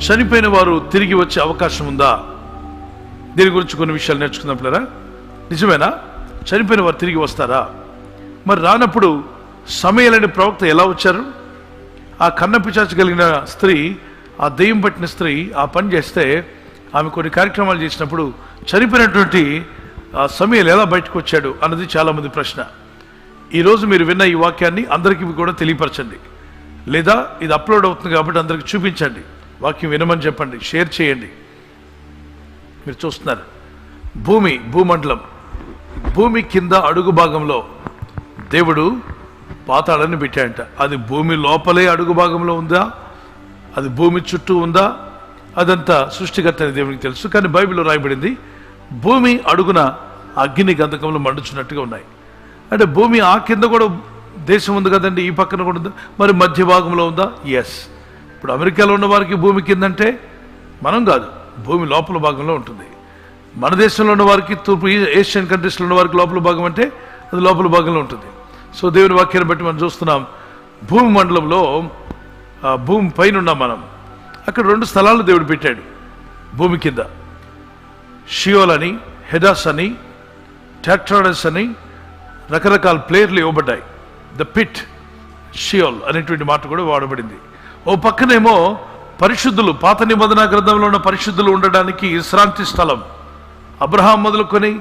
చనిపోయిన వారు తిరిగి వచ్చే అవకాశం ఉందా? దీని గురించి కొన్ని విషయాలు నేర్చుకుందాం పిల్లరా. నిజమేనా? చనిపోయిన వారు తిరిగి వస్తారా? మరి రానప్పుడు సమయలైన ప్రవక్త ఎలా వచ్చారు? ఆ కన్నపిశాచు కలిగిన స్త్రీ, ఆ దెయ్యం పట్టిన స్త్రీ ఆ పని చేస్తే ఆమె కొన్ని కార్యక్రమాలు చేసినప్పుడు చనిపోయినటువంటి ఆ సమయలు ఎలా బయటకు వచ్చాడు అన్నది చాలామంది ప్రశ్న. ఈరోజు మీరు విన్న ఈ వాక్యాన్ని అందరికీ కూడా తెలియపరచండి, లేదా ఇది అప్లోడ్ అవుతుంది కాబట్టి అందరికి చూపించండి. వాక్యం వినమని చెప్పండి, షేర్ చేయండి. మీరు చూస్తున్నారు భూమండలం, భూమి కింద అడుగు భాగంలో దేవుడు పాతాళాన్ని పెట్టాడంట. అది భూమి లోపలే అడుగు భాగంలో ఉందా, అది భూమి చుట్టూ ఉందా, అదంతా సృష్టికర్త అని దేవునికి తెలుసు. కానీ బైబిల్లో రాయబడింది భూమి అడుగున అగ్ని గంధకములు మండుచున్నట్టుగా ఉన్నాయి. అంటే భూమి ఆ కింద కూడా దేశం ఉంది కదండి, ఈ పక్కన కూడా ఉందా? మరి మధ్య భాగంలో ఉందా? ఎస్. ఇప్పుడు అమెరికాలో ఉన్న వారికి భూమి కిందంటే మనం కాదు, భూమి లోపల భాగంలో ఉంటుంది. మన దేశంలో ఉన్న వారికి, తూర్పు ఏషియన్ కంట్రీస్లో ఉన్న వారికి లోపల భాగం అంటే అది లోపల భాగంలో ఉంటుంది. సో దేవుని వాక్యాన్ని బట్టి మనం చూస్తున్నాం, భూమి మండలంలో భూమి పైన ఉన్నాం మనం. అక్కడ 2 స్థలాలు దేవుడు పెట్టాడు భూమి కింద. షియోల్ అని, హెడాస్ అని, టాట్రాడస్ అని రకరకాల ప్లేయర్లు ఇవ్వబడ్డాయి. ద పిట్, షియోల్ అనేటువంటి మాట కూడా వాడబడింది. ఓ పక్కనేమో పరిశుద్ధులు, పాత నిబంధన గ్రంథంలో ఉన్న పరిశుద్ధులు ఉండడానికి విశ్రాంతి స్థలం. అబ్రహాం మొదలుకొని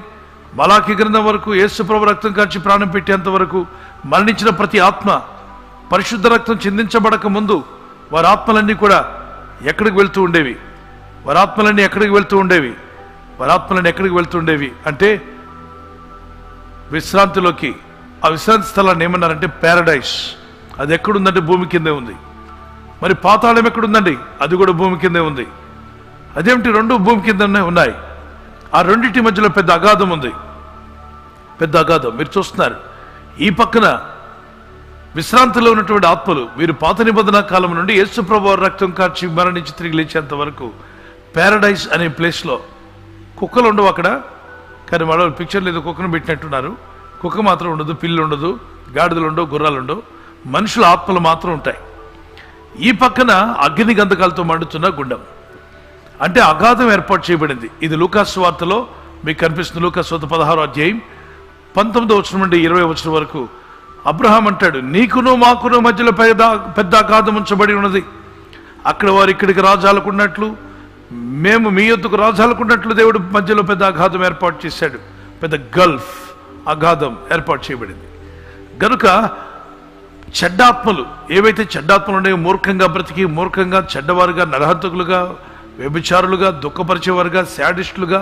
మలాకి గ్రంథం వరకు, యేసు ప్రభు రక్తం కాచి ప్రాణం పెట్టేంత వరకు మరణించిన ప్రతి ఆత్మ పరిశుద్ధ రక్తం చిందించబడక ముందు వారి ఆత్మలన్నీ కూడా ఎక్కడికి వెళ్తూ ఉండేవి? వారి ఆత్మలన్నీ ఎక్కడికి వెళ్తూ ఉండేవి అంటే విశ్రాంతిలోకి. ఆ విశ్రాంతి స్థలాన్ని ఏమన్నారంటే ప్యారడైస్. అది ఎక్కడుందంటే భూమి కిందే ఉంది. మరి పాతాళం ఎక్కడుందండి? అది కూడా భూమి కిందే ఉంది. అదేమిటి? 2 భూమి కిందనే ఉన్నాయి. ఆ రెండింటి మధ్యలో పెద్ద అగాధం ఉంది, పెద్ద అగాధం. మీరు చూస్తున్నారు, ఈ పక్కన విశ్రాంతిలో ఉన్నటువంటి ఆత్మలు, వీరు పాత నిబంధన కాలం నుండి యేసు ప్రభువు రక్తం కార్చి మరణించి తిరిగి లేచేంత వరకు ప్యారడైస్ అనే ప్లేస్లో కుక్కలు ఉండవు అక్కడ. కానీ వాళ్ళు పిక్చర్లు ఏదో కుక్కను పెట్టినట్టున్నారు. కుక్క మాత్రం ఉండదు, పిల్లి ఉండదు, గాడిదలు ఉండవు, గుర్రాలు ఉండవు, మనుషుల ఆత్మలు మాత్రం ఉంటాయి. ఈ పక్కన అగ్ని గంధకాలతో మండుతున్న గుండం, అంటే అగాధం ఏర్పాటు చేయబడింది. ఇది లూకాసు వార్తలో మీకు కనిపిస్తుంది. లూకాసు వార్త 16వ అధ్యాయం 19వ వచనం నుండి 20వ వచనం వరకు అబ్రహాం అంటాడు, నీకును మాకును మధ్యలో పెద్ద అగాధం ఉంచబడి ఉన్నది. అక్కడ వారు ఇక్కడికి రాజాలకున్నట్లు, మేము మీ యొద్దకు రాజాలకున్నట్లు దేవుడు మధ్యలో పెద్ద అగాధం ఏర్పాటు చేశాడు. పెద్ద గల్ఫ్, అగాధం ఏర్పాటు చేయబడింది. గనుక చెడ్డాత్మలు, ఏవైతే చెడ్డాత్మలు ఉన్నాయో, మూర్ఖంగా బ్రతికి, మూర్ఖంగా చెడ్డవారుగా, నరహంతకులుగా, వ్యభిచారులుగా, దుఃఖపరిచేవారుగా, శాడిస్టులుగా,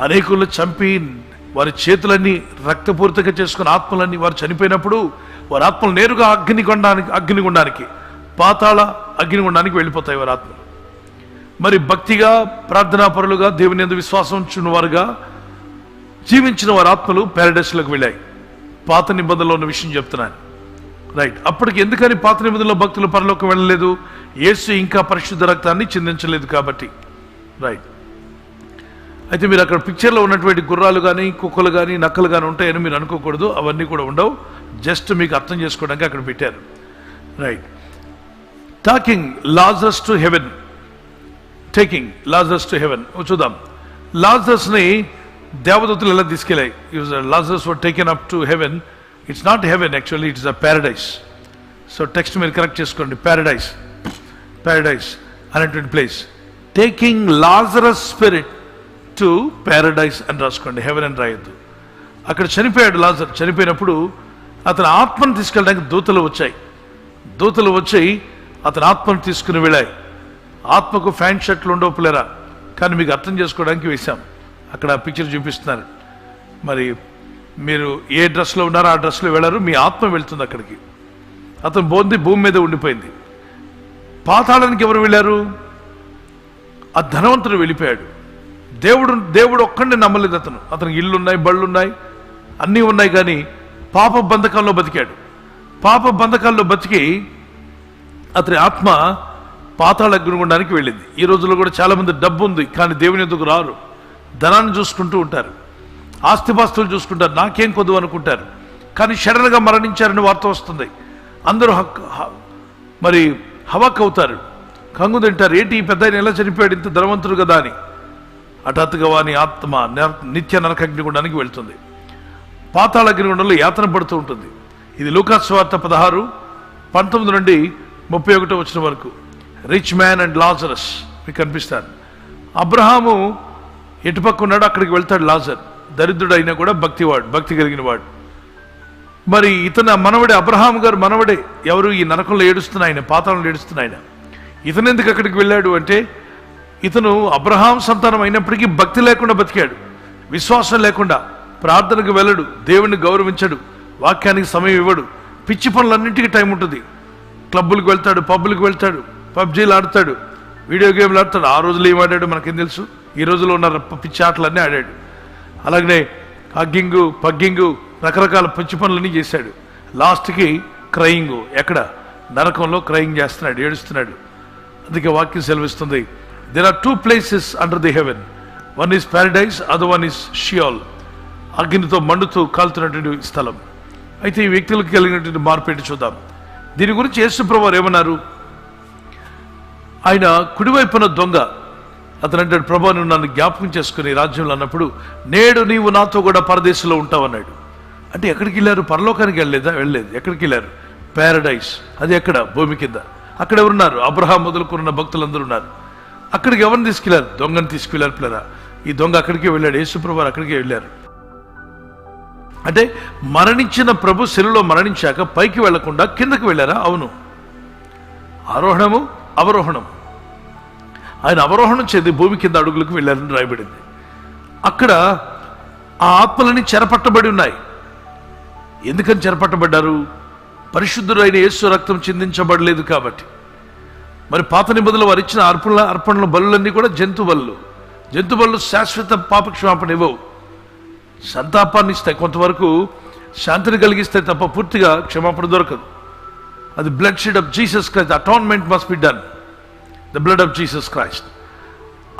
అనేకులను చంపి వారి చేతులన్నీ రక్తపూరితంగా చేసుకున్న ఆత్మలన్నీ వారు చనిపోయినప్పుడు వారి ఆత్మలు నేరుగా అగ్నిగుండానికి, పాతాళ అగ్నిగుండానికి వెళ్ళిపోతాయి వారి ఆత్మలు. మరి భక్తిగా, ప్రార్థనాపరులుగా, దేవుని యందు విశ్వాసం ఉంచిన వారుగా జీవించిన వారి ఆత్మలు ప్యారడైస్లోకి వెళ్ళాయి. పాత నిబంధనలో ఉన్న విషయం చెప్తున్నాను, రైట్? అప్పటికి ఎందుకని పాత నిబంధనలో భక్తులు పరలోకం వెళ్ళలేదు? యేసు ఇంకా పరిశుద్ధ రక్తాన్ని చిందించలేదు కాబట్టి, రైట్? అయితే మీరు అక్కడ పిక్చర్లో ఉన్నటువంటి గుర్రాలు కానీ, కుక్కలు కానీ, నక్కలు కానీ ఉంటాయని మీరు అనుకోకూడదు. అవన్నీ కూడా ఉండవు. జస్ట్ మీకు అర్థం చేసుకోవడానికి అక్కడ పెట్టారు, right? Talking Lazarus to heaven, taking Lazarus to heaven. చూద్దాం, లాజరస్ని దేవదూతలు ఎలా తీసుకెళ్ళాయి. Lazarus were taken up to heaven. It's not heaven, actually it's a paradise. So text మీరు కరెక్ట్ చేసుకోండి, ప్యారడైస్ అనేటువంటి place. Taking Lazarus spirit to paradise అని రాసుకోండి, హెవెన్ అని రాయొద్దు. అక్కడ చనిపోయాడు లాజర్. చనిపోయినప్పుడు అతని ఆత్మను తీసుకెళ్ళడానికి దూతలు వచ్చి అతని ఆత్మను తీసుకుని వెళ్ళాయి. ఆత్మకు ఫ్యాంట్ షర్ట్లు ఉండవు పిల్లరా, కానీ మీకు అర్థం చేసుకోవడానికి వేశాం. అక్కడ పిక్చర్ చూపిస్తున్నారు. మరి మీరు ఏ డ్రెస్లో ఉన్నారో ఆ డ్రెస్లో వెళ్ళారు, మీ ఆత్మ వెళ్తుంది అక్కడికి. అతను బోంది భూమి మీద ఉండిపోయింది. పాతాళానికి ఎవరు వెళ్ళారు? ఆ ధనవంతుడు వెళ్ళిపోయాడు. దేవుడు ఒక్కడిని నమ్మలేదు. అతనికి ఇల్లు ఉన్నాయి, బళ్ళు ఉన్నాయి, అన్నీ ఉన్నాయి, కానీ పాప బంధకాల్లో బతికాడు. పాప బంధకాల్లో బతికి అతని ఆత్మ పాతాళ అగ్నిగుండానికి వెళ్ళింది. ఈ రోజుల్లో కూడా చాలా మంది డబ్బు ఉంది కానీ దేవుని ఎందుకు రారు, ధనాన్ని చూసుకుంటూ ఉంటారు, ఆస్తిపాస్తులు చూసుకుంటారు, నాకేం కొద్దు అనుకుంటారు. కానీ సడన్గా మరణించారని వార్త వస్తుంది. అందరూ మరి హవాక్ అవుతారు. కంగు తింటారు. ఏంటి ఈ పెద్ద ఆయన ఎలా చనిపోయాడు, ఇంత ధనవంతుడు కదా అని. హఠాత్తుగా వాని ఆత్మ నిత్య నరకాగ్నిగుండానికి వెళ్తుంది, పాతాళ అగ్నిగుండంలో యాతన పడుతూ ఉంటుంది. ఇది లూకాసు సువార్త 16:19 నుండి 31 వచ్చిన వరకు. రిచ్ మ్యాన్ అండ్ లాజరస్ మీకు కనిపిస్తాను. అబ్రహాము ఎటుపక్క ఉన్నాడు, అక్కడికి వెళ్తాడు లాజర్. దరిద్రుడు అయినా కూడా భక్తి కలిగిన వాడు. మరి ఇతను మనవడే, అబ్రహాం గారు మనవడే. ఎవరు? ఈ నరకంలో ఏడుస్తున్న ఆయన, పాతాళంలో ఏడుస్తున్న ఆయన. ఇతను ఎందుకు అక్కడికి వెళ్ళాడు అంటే, ఇతను అబ్రహాం సంతానం అయినప్పటికీ భక్తి లేకుండా బతికాడు, విశ్వాసం లేకుండా, ప్రార్థనకు వెళ్ళడు, దేవుణ్ణి గౌరవించడు, వాక్యానికి సమయం ఇవ్వడు, పిచ్చి పనులన్నింటికీ టైం ఉంటుంది. క్లబ్బులకు వెళ్తాడు, పబ్బులకు వెళ్తాడు, పబ్జీలు ఆడతాడు, వీడియో గేమ్లు ఆడతాడు. ఆ రోజులు ఏం ఆడాడు మనకేం తెలుసు, ఈ రోజులో ఉన్న పిచ్చి ఆటలన్నీ ఆడాడు. అలాగనే హగ్గింగు, పగ్గింగు, రకరకాల పిచ్చి పనులన్నీ చేశాడు. లాస్ట్కి క్రయింగ్, ఎక్కడ? నరకంలో క్రయింగ్ చేస్తున్నాడు, ఏడుస్తున్నాడు. అందుకే వాక్యం సెలవిస్తుంది, there are 2 places under the heaven, one is paradise, other one is Sheol. అగ్నితో మండుతూ కాలుతున్నటువంటి స్థలం. అయితే ఈ వ్యక్తులకు కలిగినటువంటి మార్పేటి చూద్దాం. దీని గురించి యేసు ప్రభువు వారు ఏమన్నారు? ఆయన కుడివైపున దొంగ, అతను అంటాడు, ప్రభువా నువ్వు నన్ను జ్ఞాపకం చేసుకుని రాజ్యంలో అన్నప్పుడు, నేడు నీవు నాతో కూడా పరదేశంలో ఉంటావు అన్నాడు. అంటే ఎక్కడికి వెళ్ళారు? పరలోకానికి వెళ్ళలేదు. ఎక్కడికి వెళ్ళారు? ప్యారడైస్. అది ఎక్కడ? భూమి కింద. అక్కడ ఎవరున్నారు? అబ్రహాం మొదలుకున్న భక్తులందరూ ఉన్నారు. అక్కడికి ఎవరిని తీసుకెళ్లారు? దొంగని తీసుకెళ్లారు పిల్లరా. ఈ దొంగ అక్కడికే వెళ్ళాడు, యేసు ప్రభువు అక్కడికే వెళ్ళారు. అంటే మరణించిన ప్రభు శిలువలో మరణించాక పైకి వెళ్లకుండా కిందకి వెళ్ళారా? అవును. ఆరోహణము, అవరోహణం. ఆయన అవరోహణం చెంది భూమి కింద అడుగులకు వెళ్ళారని రాయబడింది. అక్కడ ఆ ఆత్మలన్నీ చెరపట్టబడి ఉన్నాయి. ఎందుకని చెరపట్టబడ్డారు? పరిశుద్ధుడైన యేసు రక్తం చిందించబడలేదు కాబట్టి. మరి పాత నిబంధనలు వారు ఇచ్చిన అర్పణల బలులన్నీ కూడా జంతు బలు శాశ్వత పాపక్షమాపణ ఇవ్వవు. సంతాపాన్ని ఇస్తాయి, కొంతవరకు శాంతిని కలిగిస్తాయి తప్ప పూర్తిగా క్షమాపణ దొరకదు. అది bloodshed of Jesus Christ, atonement must be done, the blood of Jesus Christ.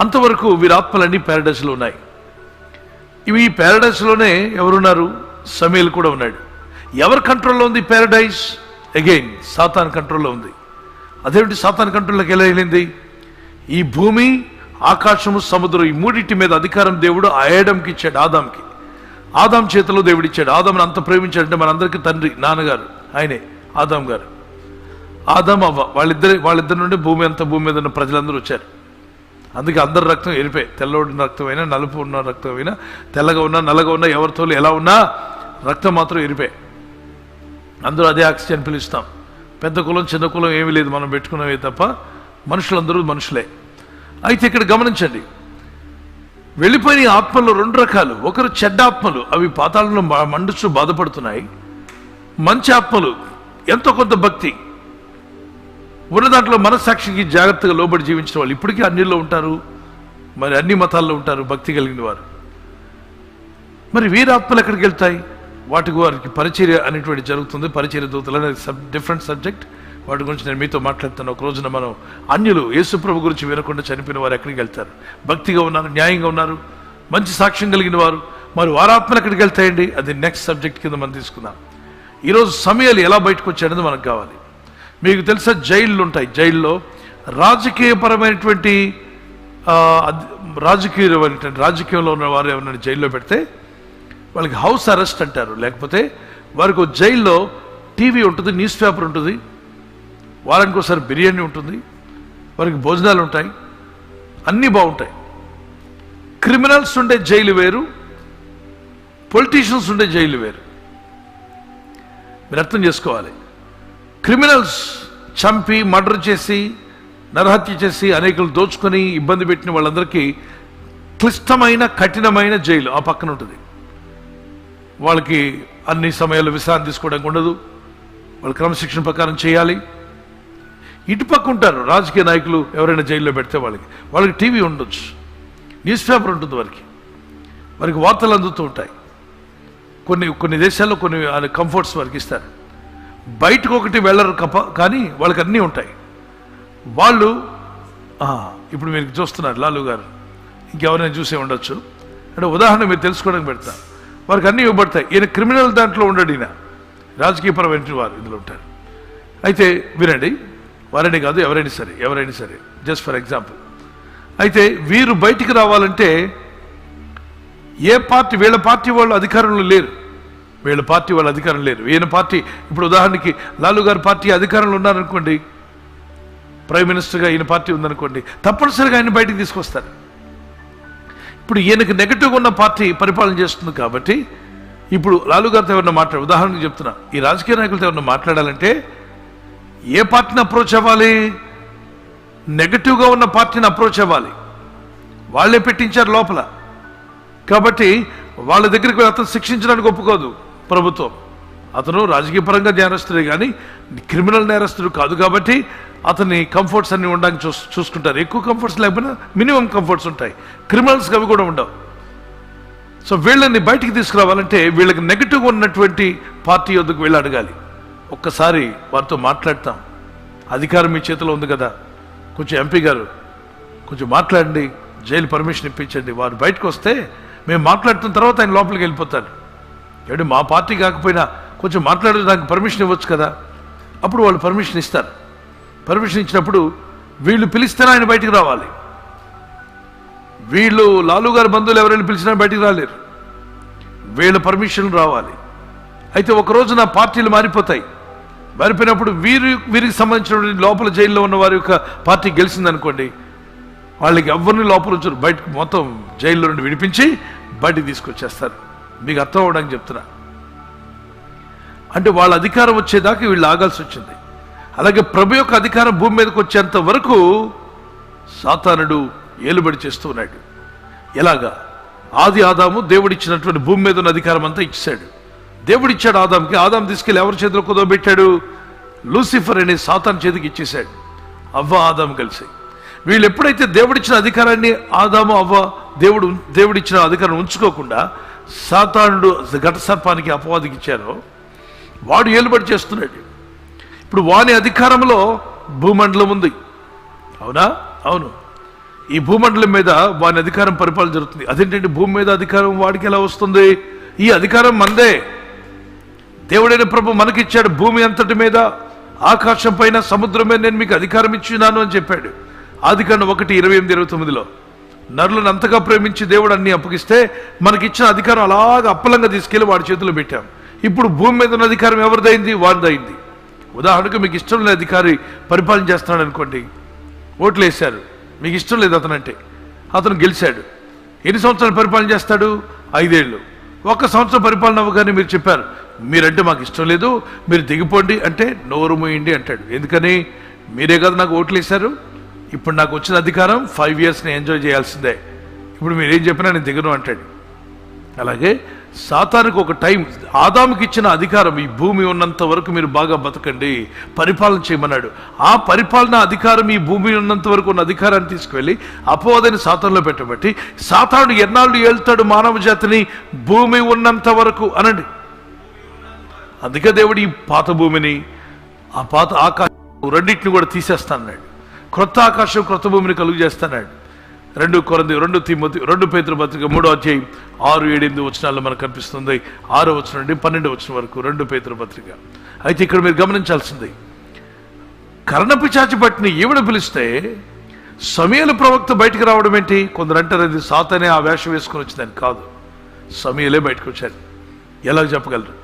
అంతవరకు వీరి ఆత్మలన్నీ ప్యారడైస్లో ఉన్నాయి. ఇవి ఈ ప్యారడైస్లోనే ఎవరున్నారు? సమయలు కూడా ఉన్నాడు. ఎవరి కంట్రోల్లో ఉంది ప్యారడైస్? అగైన్ సాతాన్ కంట్రోల్లో ఉంది. అదేమిటి సాతాన్ కంట్రోల్లోకి ఎలా వెళ్ళింది? ఈ భూమి, ఆకాశము, సముద్రం, ఈ మూడింటి మీద అధికారం దేవుడు ఆయాడంకి ఇచ్చాడు, ఆదాంకి. ఆదాం చేతిలో దేవుడు ఇచ్చాడు. ఆదాంని అంత ప్రేమించాడంటే మనందరికీ తండ్రి, నాన్నగారు ఆయనే ఆదాం గారు. ఆదాం అవ్వ వాళ్ళిద్దరి నుండి భూమి మీద ఉన్న ప్రజలందరూ వచ్చారు. అందుకే అందరి రక్తం ఎరిపే, తెల్లటి రక్తం అయినా, నలుపు ఉన్న రక్తం అయినా, తెల్లగా ఉన్నా, నల్లగా ఉన్నా, ఎవరితో ఎలా ఉన్నా రక్తం మాత్రం ఎరిపే. అందరూ అదే ఆక్సిజన్ పిలుస్తాం. పెద్ద కులం చిన్న కులం ఏమీ లేదు, మనం పెట్టుకున్నవే తప్ప మనుషులందరూ మనుషులే. అయితే ఇక్కడ గమనించండి, వెళ్ళిపోయిన ఆత్మలు 2 రకాలు. ఒకరు చెడ్డ ఆత్మలు, అవి పాతాళంలో మండుచు బాధపడుతున్నాయి. మంచి ఆత్మలు, ఎంతో కొంత భక్తి ఉన్న దాంట్లో మనస్సాక్షికి జాగ్రత్తగా లోబడి జీవించిన వాళ్ళు ఇప్పటికీ అన్నిల్లో ఉంటారు, మరి అన్ని మతాల్లో ఉంటారు భక్తి కలిగిన వారు. మరి వీరి ఆత్మలు ఎక్కడికి వెళ్తాయి? వారికి పరిచర్య అనేటువంటి జరుగుతుంది. పరిచర్య దూతలు అనేది డిఫరెంట్ సబ్జెక్ట్. వాటి గురించి నేను మీతో మాట్లాడుతాను. ఒక రోజున మనం అన్యులు యేసు ప్రభు గురించి వినకుండా చనిపోయిన వారు ఎక్కడికి వెళ్తారు? భక్తిగా ఉన్నారు, న్యాయంగా ఉన్నారు, మంచి సాక్ష్యం కలిగిన వారు, మరి వారి ఆత్మలు ఎక్కడికి వెళ్తాయండి? అది నెక్స్ట్ సబ్జెక్ట్ కింద మనం తీసుకుందాం. ఈరోజు సమయాలు ఎలా బయటకు వచ్చాయనేది మనకు కావాలి. మీకు తెలుసా, జైళ్ళు ఉంటాయి. జైల్లో రాజకీయపరమైనటువంటి రాజకీయంలో ఉన్న వారు ఎవరైనా జైల్లో పెడితే వాళ్ళకి హౌస్ అరెస్ట్ అంటారు. లేకపోతే వారికి జైల్లో టీవీ ఉంటుంది, న్యూస్ పేపర్ ఉంటుంది, వారానికి ఒకసారి బిర్యానీ ఉంటుంది, వారికి భోజనాలు ఉంటాయి, అన్నీ బాగుంటాయి. క్రిమినల్స్ ఉండే జైలు వేరు, పొలిటీషియన్స్ ఉండే జైలు వేరు. మీరు అర్థం చేసుకోవాలి. క్రిమినల్స్ చంపి, మర్డర్ చేసి, నరహత్య చేసి, అనేకులు దోచుకొని ఇబ్బంది పెట్టిన వాళ్ళందరికీ క్లిష్టమైన, కఠినమైన జైలు ఆ పక్కన ఉంటుంది. వాళ్ళకి అన్ని సమయాల్లో విశ్రాంతి తీసుకోవడానికి ఉండదు, వాళ్ళు క్రమశిక్షణ ప్రకారం చేయాలి. ఇటుపక్క ఉంటారు రాజకీయ నాయకులు, ఎవరైనా జైల్లో పెడితే వాళ్ళకి టీవీ ఉండొచ్చు, న్యూస్ పేపర్ ఉంటుంది, వారికి వార్తలు అందుతూ ఉంటాయి. కొన్ని దేశాల్లో కొన్ని కంఫర్ట్స్ వారికి ఇస్తారు. బయటకు ఒకటి వెళ్ళరు కానీ వాళ్ళకి అన్నీ ఉంటాయి. వాళ్ళు ఇప్పుడు మీరు చూస్తున్నారు లాలు గారు, ఇంకెవరైనా చూసే ఉండొచ్చు. అంటే ఉదాహరణ మీరు తెలుసుకోవడానికి పెడతా, వారికి అన్నీ ఇవ్వబడతాయి. ఈయన క్రిమినల్ దాంట్లో ఉండడు, ఈయన రాజకీయపరమైన వారు ఇందులో ఉంటారు. అయితే వినండి, వారని కాదు, ఎవరైనా సరే జస్ట్ ఫర్ ఎగ్జాంపుల్. అయితే వీరు బయటికి రావాలంటే ఏ పార్టీ, వీళ్ళ పార్టీ వాళ్ళు అధికారంలో లేరు, ఈయన పార్టీ, ఇప్పుడు ఉదాహరణకి లాలూ గారి పార్టీ అధికారంలో ఉన్నారనుకోండి, ప్రైమ్ మినిస్టర్గా ఈయన పార్టీ ఉందనుకోండి, తప్పనిసరిగా ఆయన బయటికి తీసుకొస్తారు. ఇప్పుడు ఈయనకి నెగటివ్గా ఉన్న పార్టీ పరిపాలన చేస్తుంది కాబట్టి ఇప్పుడు లాలూ గారితో ఎవరన్నా ఉదాహరణకు చెప్తున్నా, ఈ రాజకీయ నాయకులతో ఎవరన్నా మాట్లాడాలంటే ఏ పార్టీని అప్రోచ్ అవ్వాలి? నెగటివ్గా ఉన్న పార్టీని అప్రోచ్ అవ్వాలి. వాళ్ళే పెట్టించారు లోపల కాబట్టి వాళ్ళ దగ్గరికి అతను శిక్షించడానికి ఒప్పుకోదు ప్రభుత్వం. అతను రాజకీయ పరంగా నేరస్తుడే కానీ క్రిమినల్ నేరస్తుడు కాదు కాబట్టి అతని కంఫర్ట్స్ అన్ని ఉండడానికి చూసుకుంటారు. ఎక్కువ కంఫర్ట్స్ లేకపోయినా మినిమం కంఫర్ట్స్ ఉంటాయి. క్రిమినల్స్కి అవి కూడా ఉండవు. సో వీళ్ళని బయటికి తీసుకురావాలంటే వీళ్ళకి నెగిటివ్గా ఉన్నటువంటి పార్టీ వద్దకు వెళ్ళి అడగాలి. ఒక్కసారి వారితో మాట్లాడతాం, అధికారం మీ చేతిలో ఉంది కదా, కొంచెం ఎంపీ గారు కొంచెం మాట్లాడండి, జైలు పర్మిషన్ ఇప్పించండి. వారు బయటకు వస్తే మేము మాట్లాడుతున్న తర్వాత ఆయన లోపలికి వెళ్ళిపోతాడు. ఏడు మా పార్టీ కాకపోయినా కొంచెం మాట్లాడడానికి పర్మిషన్ ఇవ్వచ్చు కదా. అప్పుడు వాళ్ళు పర్మిషన్ ఇస్తారు. పర్మిషన్ ఇచ్చినప్పుడు వీళ్ళు పిలిస్తేనే ఆయన బయటికి రావాలి. వీళ్ళు లాలూ గారి బంధువులు ఎవరైనా పిలిచినా బయటికి రాలేరు, వీళ్ళ పర్మిషన్ రావాలి. అయితే ఒకరోజు నా పార్టీలు మారిపోతాయి. మారిపోయినప్పుడు వీరికి సంబంధించిన లోపల జైల్లో ఉన్న వారి యొక్క పార్టీ గెలిచిందనుకోండి, వాళ్ళకి ఎవరిని లోపల ఉంచారు, బయటకు మొత్తం జైల్లో నుండి విడిపించి బయటికి తీసుకొచ్చేస్తారు. మీకు అర్థం అవడానికి చెప్తున్నా. అంటే వాళ్ళ అధికారం వచ్చేదాకా వీళ్ళు ఆగాల్సి వచ్చింది. అలాగే ప్రభు యొక్క అధికారం భూమి మీదకి వచ్చేంత వరకు సాతానుడు ఏలుబడి చేస్తూ ఉన్నాడు. ఎలాగా? ఆదాము దేవుడిచ్చినటువంటి భూమి మీద ఉన్న అధికారం అంతా ఇచ్చాడు. దేవుడిచ్చాడు ఆదాంకి. ఆదాం తీసుకెళ్ళి ఎవరి చేతిలో కుదవబెట్టాడు? లూసిఫర్ అనే సాతాను చేతికి ఇచ్చేశాడు. అవ్వ ఆదాం కలిసి వీళ్ళు ఎప్పుడైతే దేవుడిచ్చిన అధికారాన్ని ఆదాము అవ్వ దేవుడిచ్చిన అధికారం ఉంచుకోకుండా సాతానుడు ఘట సర్పానికి అపవాదికి ఇచ్చారో వాడు ఏలుబడి చేస్తున్నాడు. ఇప్పుడు వాని అధికారంలో భూమండలం ఉంది. అవునా? అవును. ఈ భూమండలం మీద వాని అధికారం పరిపాలన జరుగుతుంది. అదేంటంటే భూమి మీద అధికారం వాడికి ఎలా వస్తుంది? ఈ అధికారం మందే. దేవుడైన ప్రభు మనకిచ్చాడు. భూమి అంతటి మీద, ఆకాశం పైన, సముద్రం మీద నేను మీకు అధికారం ఇచ్చినాను అని చెప్పాడు. ఆదికాండం 1:28-29లో నరులను అంతగా ప్రేమించి దేవుడు అన్ని అప్పగిస్తే మనకిచ్చిన అధికారం అలాగ అప్పలంగా తీసుకెళ్లి వాడి చేతిలో పెట్టాం. ఇప్పుడు భూమి మీద ఉన్న అధికారం ఎవరిదైంది? వాడిదైంది. ఉదాహరణకు మీకు ఇష్టం లేని అధికారి పరిపాలన చేస్తున్నాడు అనుకోండి, ఓట్లు వేశారు, మీకు ఇష్టం లేదు అతనంటే, అతను గెలిచాడు. ఎన్ని సంవత్సరాలు పరిపాలన చేస్తాడు? 5 ఏళ్ళు. 1 సంవత్సరం పరిపాలన అవ్వగానే మీరు చెప్పారు, మీరంటే మాకు ఇష్టం లేదు, మీరు దిగిపోండి అంటే నోరు మూయండి అంటాడు. ఎందుకని? మీరే కదా నాకు ఓట్లు వేశారు, ఇప్పుడు నాకు వచ్చిన అధికారం 5 years నేను ఎంజాయ్ చేయాల్సిందే, ఇప్పుడు మీరేం చెప్పినా నేను దిగను అంటాడు. అలాగే సాతానుకు ఒక టైం, ఆదాముకి ఇచ్చిన అధికారం ఈ భూమి ఉన్నంత వరకు మీరు బాగా బతకండి, పరిపాలన చేయమన్నాడు. ఆ పరిపాలన అధికారం ఈ భూమి ఉన్నంత వరకు ఉన్న అధికారాన్ని తీసుకువెళ్ళి అపవాదిని సాతానులో పెట్టబట్టి సాతానుడు ఎన్నాళ్ళు ఏళ్తాడు మానవ జాతిని? భూమి ఉన్నంత వరకు అనండి. అందుకే దేవుడు ఈ పాత భూమిని, ఆ పాత ఆకాశం రెండింటిని కూడా తీసేస్తాన్నాడు. క్రొత్త ఆకాశం క్రొత్త భూమిని కలుగు చేస్తున్నాడు. 2 పేతురు పత్రిక 3:6-7-8 మనకు కనిపిస్తుంది. 6వ వచనం నుండి 12వ వచనం వరకు 2 పేతురు పత్రిక. అయితే ఇక్కడ మీరు గమనించాల్సింది, కర్ణపిశాచి పట్టిన ఈవిడ పిలిస్తే సమూయేలు ప్రవక్త బయటికి రావడం ఏంటి? కొందరు అంటారు అది సాతానే ఆ వేషం వేసుకొని వచ్చిందని. కాదు, సమూయేలే బయటకు వచ్చారు. ఎలా చెప్పగలరు?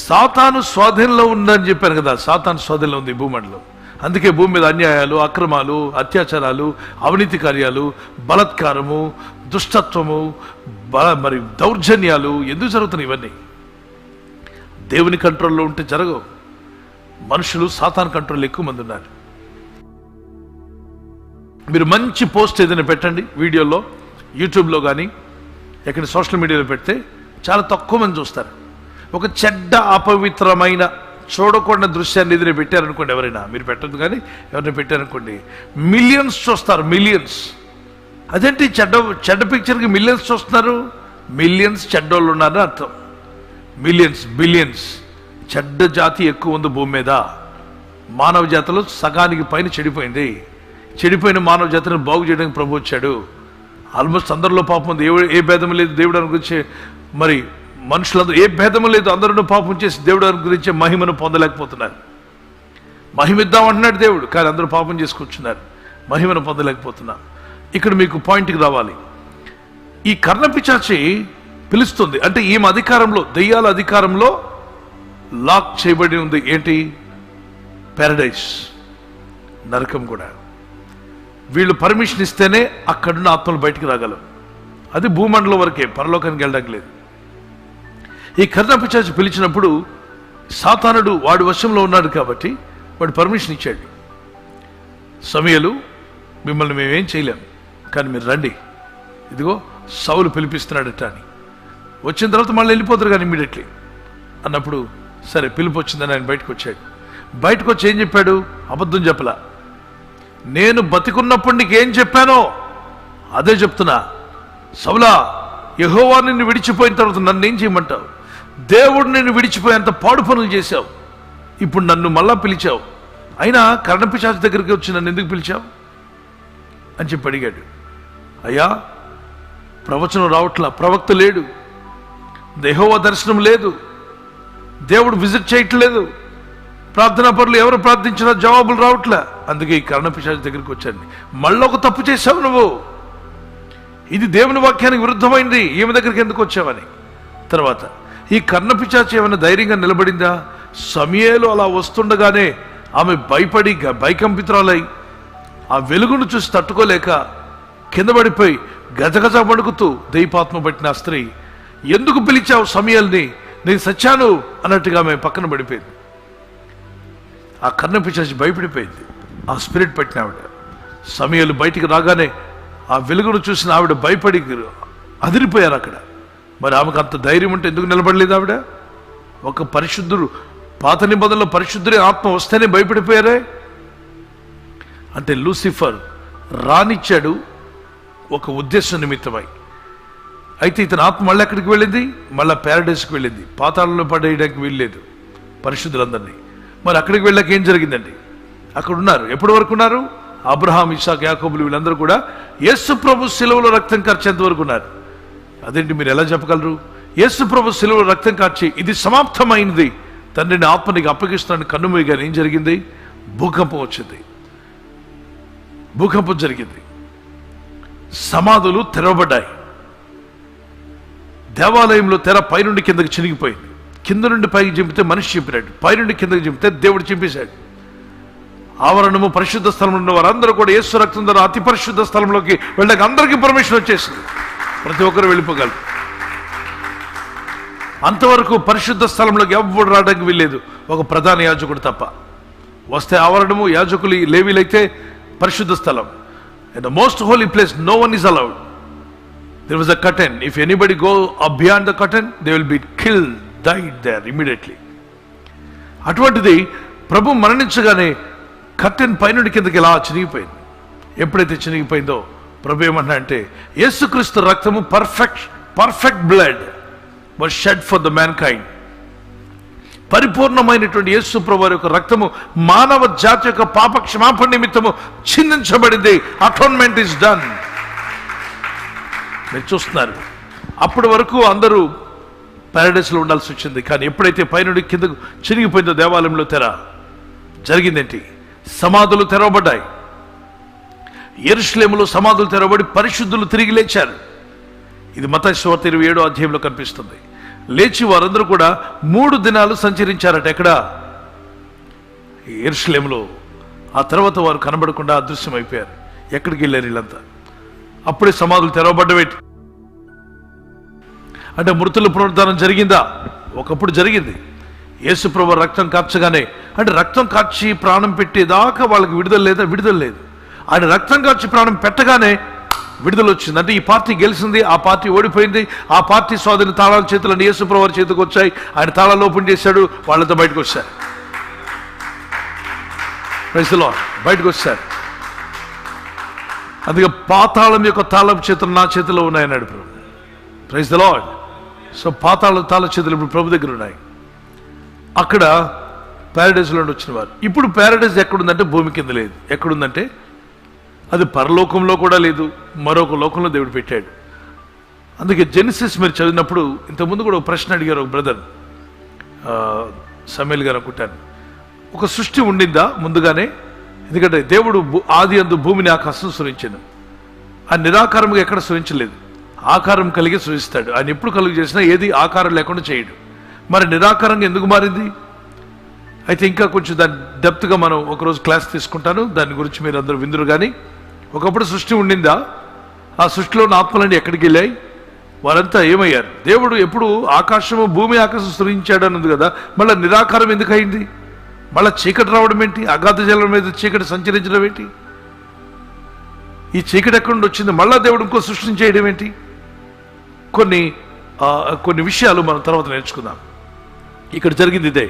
సాతాను స్వాధీనంలో ఉందని చెప్పాను కదా, సాతాను స్వాధీనంలో ఉంది భూమండలం. అందుకే భూమి మీద అన్యాయాలు, అక్రమాలు, అత్యాచారాలు, అవినీతి కార్యాలు, బలత్కారము, దుష్టత్వము, మరి దౌర్జన్యాలు ఎందుకు జరుగుతున్నాయి? ఇవన్నీ దేవుని కంట్రోల్లో ఉంటే జరగవు. మనుషులు సాతాను కంట్రోల్ ఎక్కువ మంది ఉన్నారు. మీరు మంచి పోస్ట్ ఏదైనా పెట్టండి, వీడియోలో, యూట్యూబ్లో కానీ ఎక్కడ సోషల్ మీడియాలో పెడితే చాలా తక్కువ మంది చూస్తారు. ఒక చెడ్డ అపవిత్రమైన చూడకుండా దృశ్యాన్ని ఎదురు పెట్టారనుకోండి, ఎవరైనా, మీరు పెట్టద్దు కానీ ఎవరైనా పెట్టారనుకోండి, మిలియన్స్ చూస్తారు. మిలియన్స్. అదేంటి చెడ్డ పిక్చర్కి మిలియన్స్ చూస్తున్నారు? మిలియన్స్ చెడ్డోళ్ళు ఉన్నారని అర్థం. Millions, billions. చెడ్డ జాతి ఎక్కువ ఉంది భూమి మీద. మానవ జాతిలో సగానికి పైన చెడిపోయింది. చెడిపోయిన మానవ జాతిని బాగు చేయడానికి ప్రభు వచ్చాడు. ఆల్మోస్ట్ అందరిలో పాపం ఉంది, ఏ భేదం లేదు. దేవుడు అనుగురించి మరి మనుషులందరూ ఏ భేదము లేదు, అందరూ పాపం చేసి దేవుడు గురించే మహిమను పొందలేకపోతున్నారు. మహిమిద్దాం అంటున్నాడు దేవుడు, కానీ అందరూ పాపం చేసుకొచ్చున్నారు, మహిమను పొందలేకపోతున్నారు. ఇక్కడ మీకు పాయింట్కి రావాలి. ఈ కర్ణపిశాచి పిలుస్తుంది, అంటే ఈమె అధికారంలో, దెయ్యాల అధికారంలో లాక్ చేయబడి ఉంది. ఏంటి? పారడైస్, నరకం కూడా. వీళ్ళు పర్మిషన్ ఇస్తేనే అక్కడున్న ఆత్మలు బయటికి రాగలవు. అది భూమండలం వరకే, పరలోకానికి వెళ్ళడానికి లేదు. ఈ కర్ణపిశాచి పిలిచినప్పుడు సాతానుడు వాడి వశంలో ఉన్నాడు కాబట్టి వాడు పర్మిషన్ ఇచ్చాడు. సమూయేలు, మిమ్మల్ని మేమేం చేయలేం, కానీ మీరు రండి, ఇదిగో సౌలు పిలిపిస్తున్నాడట అని. వచ్చిన తర్వాత మళ్ళీ వెళ్ళిపోతారు కానీ ఇమ్మీడియట్లీ అన్నప్పుడు, సరే పిలుపు వచ్చిందని ఆయన బయటకు వచ్చాడు. బయటకు వచ్చి ఏం చెప్పాడు? అబద్ధం చెప్పలా. నేను బతికున్నప్పుడు నీకేం చెప్పానో అదే చెప్తున్నా. సౌలా, యెహోవా నిన్ను విడిచిపోయిన తర్వాత నన్ను ఏం చేయమంటావు? దేవుడు నిన్ను విడిచిపోయేంత పాడు పనులు చేశావు, ఇప్పుడు నన్ను మళ్ళా పిలిచావు, అయినా కర్ణపిశాచి దగ్గరికి వచ్చి నన్ను ఎందుకు పిలిచావు అని చెప్పి అడిగాడు. అయ్యా, ప్రవచనం రావట్లా, ప్రవక్త లేడు, యెహోవా దర్శనం లేదు, దేవుడు విజిట్ చేయట్లేదు, ప్రార్థనా పరులు ఎవరు ప్రార్థించినా జవాబులు రావట్లే, అందుకే ఈ కర్ణపిశాచి దగ్గరికి వచ్చాను. మళ్ళీ ఒక తప్పు చేశావు నువ్వు, ఇది దేవుని వాక్యానికి విరుద్ధమైంది, ఈమె దగ్గరికి ఎందుకు వచ్చావని. తర్వాత ఈ కర్ణపిశాచి ఏమైనా ధైర్యంగా నిలబడిందా? సమూయేలు అలా వస్తుండగానే ఆమె భయపడి భయకంపితురాలై ఆ వెలుగును చూసి తట్టుకోలేక కింద పడిపోయి గజగజ వణుకుతూ దైవాత్మ పట్టిన ఆ స్త్రీ, ఎందుకు పిలిచావు సమూయేలుని, నేను సచ్చాను అన్నట్టుగా ఆమె పక్కన పడిపోయింది. ఆ కర్ణపిశాచి భయపడిపోయింది, ఆ స్పిరిట్ పట్టిన ఆవిడ. సమూయేలు బయటికి రాగానే ఆ వెలుగును చూసిన ఆవిడ భయపడి అదిరిపోయారు అక్కడ. మరి ఆమెకు అంత ధైర్యం ఉంటే ఎందుకు నిలబడలేదు ఆవిడ? ఒక పరిశుద్ధుడు, పాత నిబంధనలో పరిశుద్ధుడి ఆత్మ వస్తేనే భయపడిపోయారే. అంటే లూసిఫర్ రానిచ్చాడు ఒక ఉద్దేశ నిమిత్తమై. అయితే ఇతని ఆత్మ మళ్ళీ ఎక్కడికి వెళ్ళింది? మళ్ళీ ప్యారడైస్కి వెళ్ళింది. పాతాళంలో పడేయడానికి వీల్లేదు పరిశుద్ధులందరినీ. మరి అక్కడికి వెళ్ళాక ఏం జరిగిందండి? అక్కడ ఉన్నారు, ఎప్పటి వరకు ఉన్నారు? అబ్రహాం, ఇస్సాకు, యాకోబులు వీళ్ళందరూ కూడా యేసు ప్రభు శిలువలో రక్తం కార్చేంత వరకు ఉన్నారు. అదేంటి మీరు ఎలా చెప్పగలరు? యేసు ప్రభు శిలువలో రక్తం కార్చి ఇది సమాప్తమైనది, తండ్రిని ఆత్మనికి అప్పగిస్తున్నాను కన్నుమూయగానే ఏం జరిగింది? భూకంపం వచ్చింది, భూకంపం జరిగింది, సమాధులు తెరవబడ్డాయి. దేవాలయంలో తెర పైనుండి కిందకి చినిగిపోయింది. కింద నుండి పైకి చింపితే మనిషి చింపినాడు, పైనుండి కిందకి చింపితే దేవుడు చింపేశాడు. ఆవరణము పరిశుద్ధ స్థలంలో ఉన్న వారందరూ కూడా యేసు రక్తం ద్వారా అతి పరిశుద్ధ స్థలంలోకి వెళ్ళక అందరికీ పర్మిషన్ వచ్చేసింది, ప్రతి ఒక్కరు వెళ్ళిపోగలరు. అంతవరకు పరిశుద్ధ స్థలంలోకి ఎవ్వడు రావడానికి వీల్లేదు, ఒక ప్రధాన యాజకుడు తప్ప. వస్తే ఆవరణము, యాజకులు లేవీలైతే పరిశుద్ధ స్థలం. In the most holy place, no one is allowed. There was a curtain. If anybody go up beyond the curtain, they will be killed, died there immediately. అటువంటిది ప్రభు మరణించగానే కర్టెన్ పైనుండి కిందకి ఇలా చినిగిపోయింది. ఎప్పుడైతే చినిగిపోయిందో ప్రభు ఏమన్నా అంటే, యేసుక్రీస్తు రక్తము perfect blood was shed for the mankind. పరిపూర్ణమైనటువంటి యేసు ప్రభు యొక్క రక్తము మానవ జాతి యొక్క పాప క్షమాపణ నిమిత్తము చిందించబడింది. Atonement is done. మీరు చూస్తున్నారు, అప్పటి వరకు అందరూ ప్యారడైస్లో ఉండాల్సి వచ్చింది. కానీ ఎప్పుడైతే పైనుండి కిందకు చిరిగిపోయిందో దేవాలయంలో తెర జరిగిందేంటి? సమాధులు తెరవబడ్డాయి. యెరూషలేములో సమాధులు తెరవబడి పరిశుద్ధులు తిరిగి లేచారు. ఇది మత్తయి సువార్త 27వ అధ్యాయంలో కనిపిస్తుంది. లేచి వారందరూ కూడా 3 దినాలు సంచరించారట. ఎక్కడ? యెరూషలేములో. ఆ తర్వాత వారు కనబడకుండా అదృశ్యమైపోయారు. ఎక్కడికి వెళ్ళారు వీళ్ళంతా? అప్పుడే సమాధులు తెరవబడ్డవేటి. అంటే మృతుల పునరుద్ధానం జరిగిందా? ఒకప్పుడు జరిగింది. యేసు ప్రభు రక్తం కార్చగానే, అంటే రక్తం కార్చి ప్రాణం పెట్టేదాకా వాళ్ళకి విడుదల లేదా? విడుదల లేదు. ఆయన రక్తం కార్చి ప్రాణం పెట్టగానే విడుదల వచ్చింది. అంటే ఈ పార్టీ గెలిచింది, ఆ పార్టీ ఓడిపోయింది. ఆ పార్టీ స్వాధీన తాళాల చేతులను యేసు ప్రభు వారి చేతికి వచ్చాయి. ఆయన తాళాలు ఓపెన్ చేశాడు, వాళ్ళతో బయటకు వచ్చారు. Praise the Lord. బయటకు వచ్చారు. అందుకే పాతాళం యొక్క తాళపు చేతులు నా చేతిలో ఉన్నాయన్నాడు ప్రభు. Praise the Lord. సో పాతాళ తాళ చేతులు ఇప్పుడు ప్రభు దగ్గర ఉన్నాయి. అక్కడ ప్యారడైస్లో వచ్చిన వారు. ఇప్పుడు ప్యారడైస్ ఎక్కడుందంటే భూమి కింద లేదు. ఎక్కడుందంటే అది పరలోకంలో కూడా లేదు, మరొక లోకంలో దేవుడు పెట్టాడు. అందుకే జెనిసిస్ మీరు చదివినప్పుడు ఇంతకుముందు కూడా ఒక ప్రశ్న అడిగారు ఒక బ్రదర్, సమేల్ గారు అనుకుంటాను. ఒక సృష్టి ఉండిందా ముందుగానే? ఎందుకంటే దేవుడు ఆది అందు భూమిని ఆకాశం సృజించాను. ఆయన నిరాకారంగా ఎక్కడ సృజించలేదు, ఆకారం కలిగి సృజిస్తాడు. ఆయన ఎప్పుడు కలుగు చేసినా ఏది ఆకారం లేకుండా చేయడు. మరి నిరాకారంగా ఎందుకు మారింది? అయితే ఇంకా కొంచెం దాని డెప్త్గా మనం ఒకరోజు క్లాస్ తీసుకుంటాను, దాని గురించి మీరు అందరూ విందురు. కానీ ఒకప్పుడు సృష్టి ఉండిందా? ఆ సృష్టిలో ఉన్న ఆత్మలన్నీ ఎక్కడికి వెళ్ళాయి? వారంతా ఏమయ్యారు? దేవుడు ఎప్పుడు ఆకాశము భూమి ఆకాశం సృజించాడు అని ఉంది కదా, మళ్ళీ నిరాకారం ఎందుకు అయింది? మళ్ళీ చీకటి రావడం ఏంటి? అగాధ జలం మీద చీకటి సంచరించడం ఏంటి? ఈ చీకటి ఎక్కడి నుండి వచ్చింది? మళ్ళా దేవుడు ఇంకో సృష్టిని చేయడం ఏంటి? కొన్ని విషయాలు మనం తర్వాత నేర్చుకుందాం. ఇక్కడ జరిగింది ఇదే.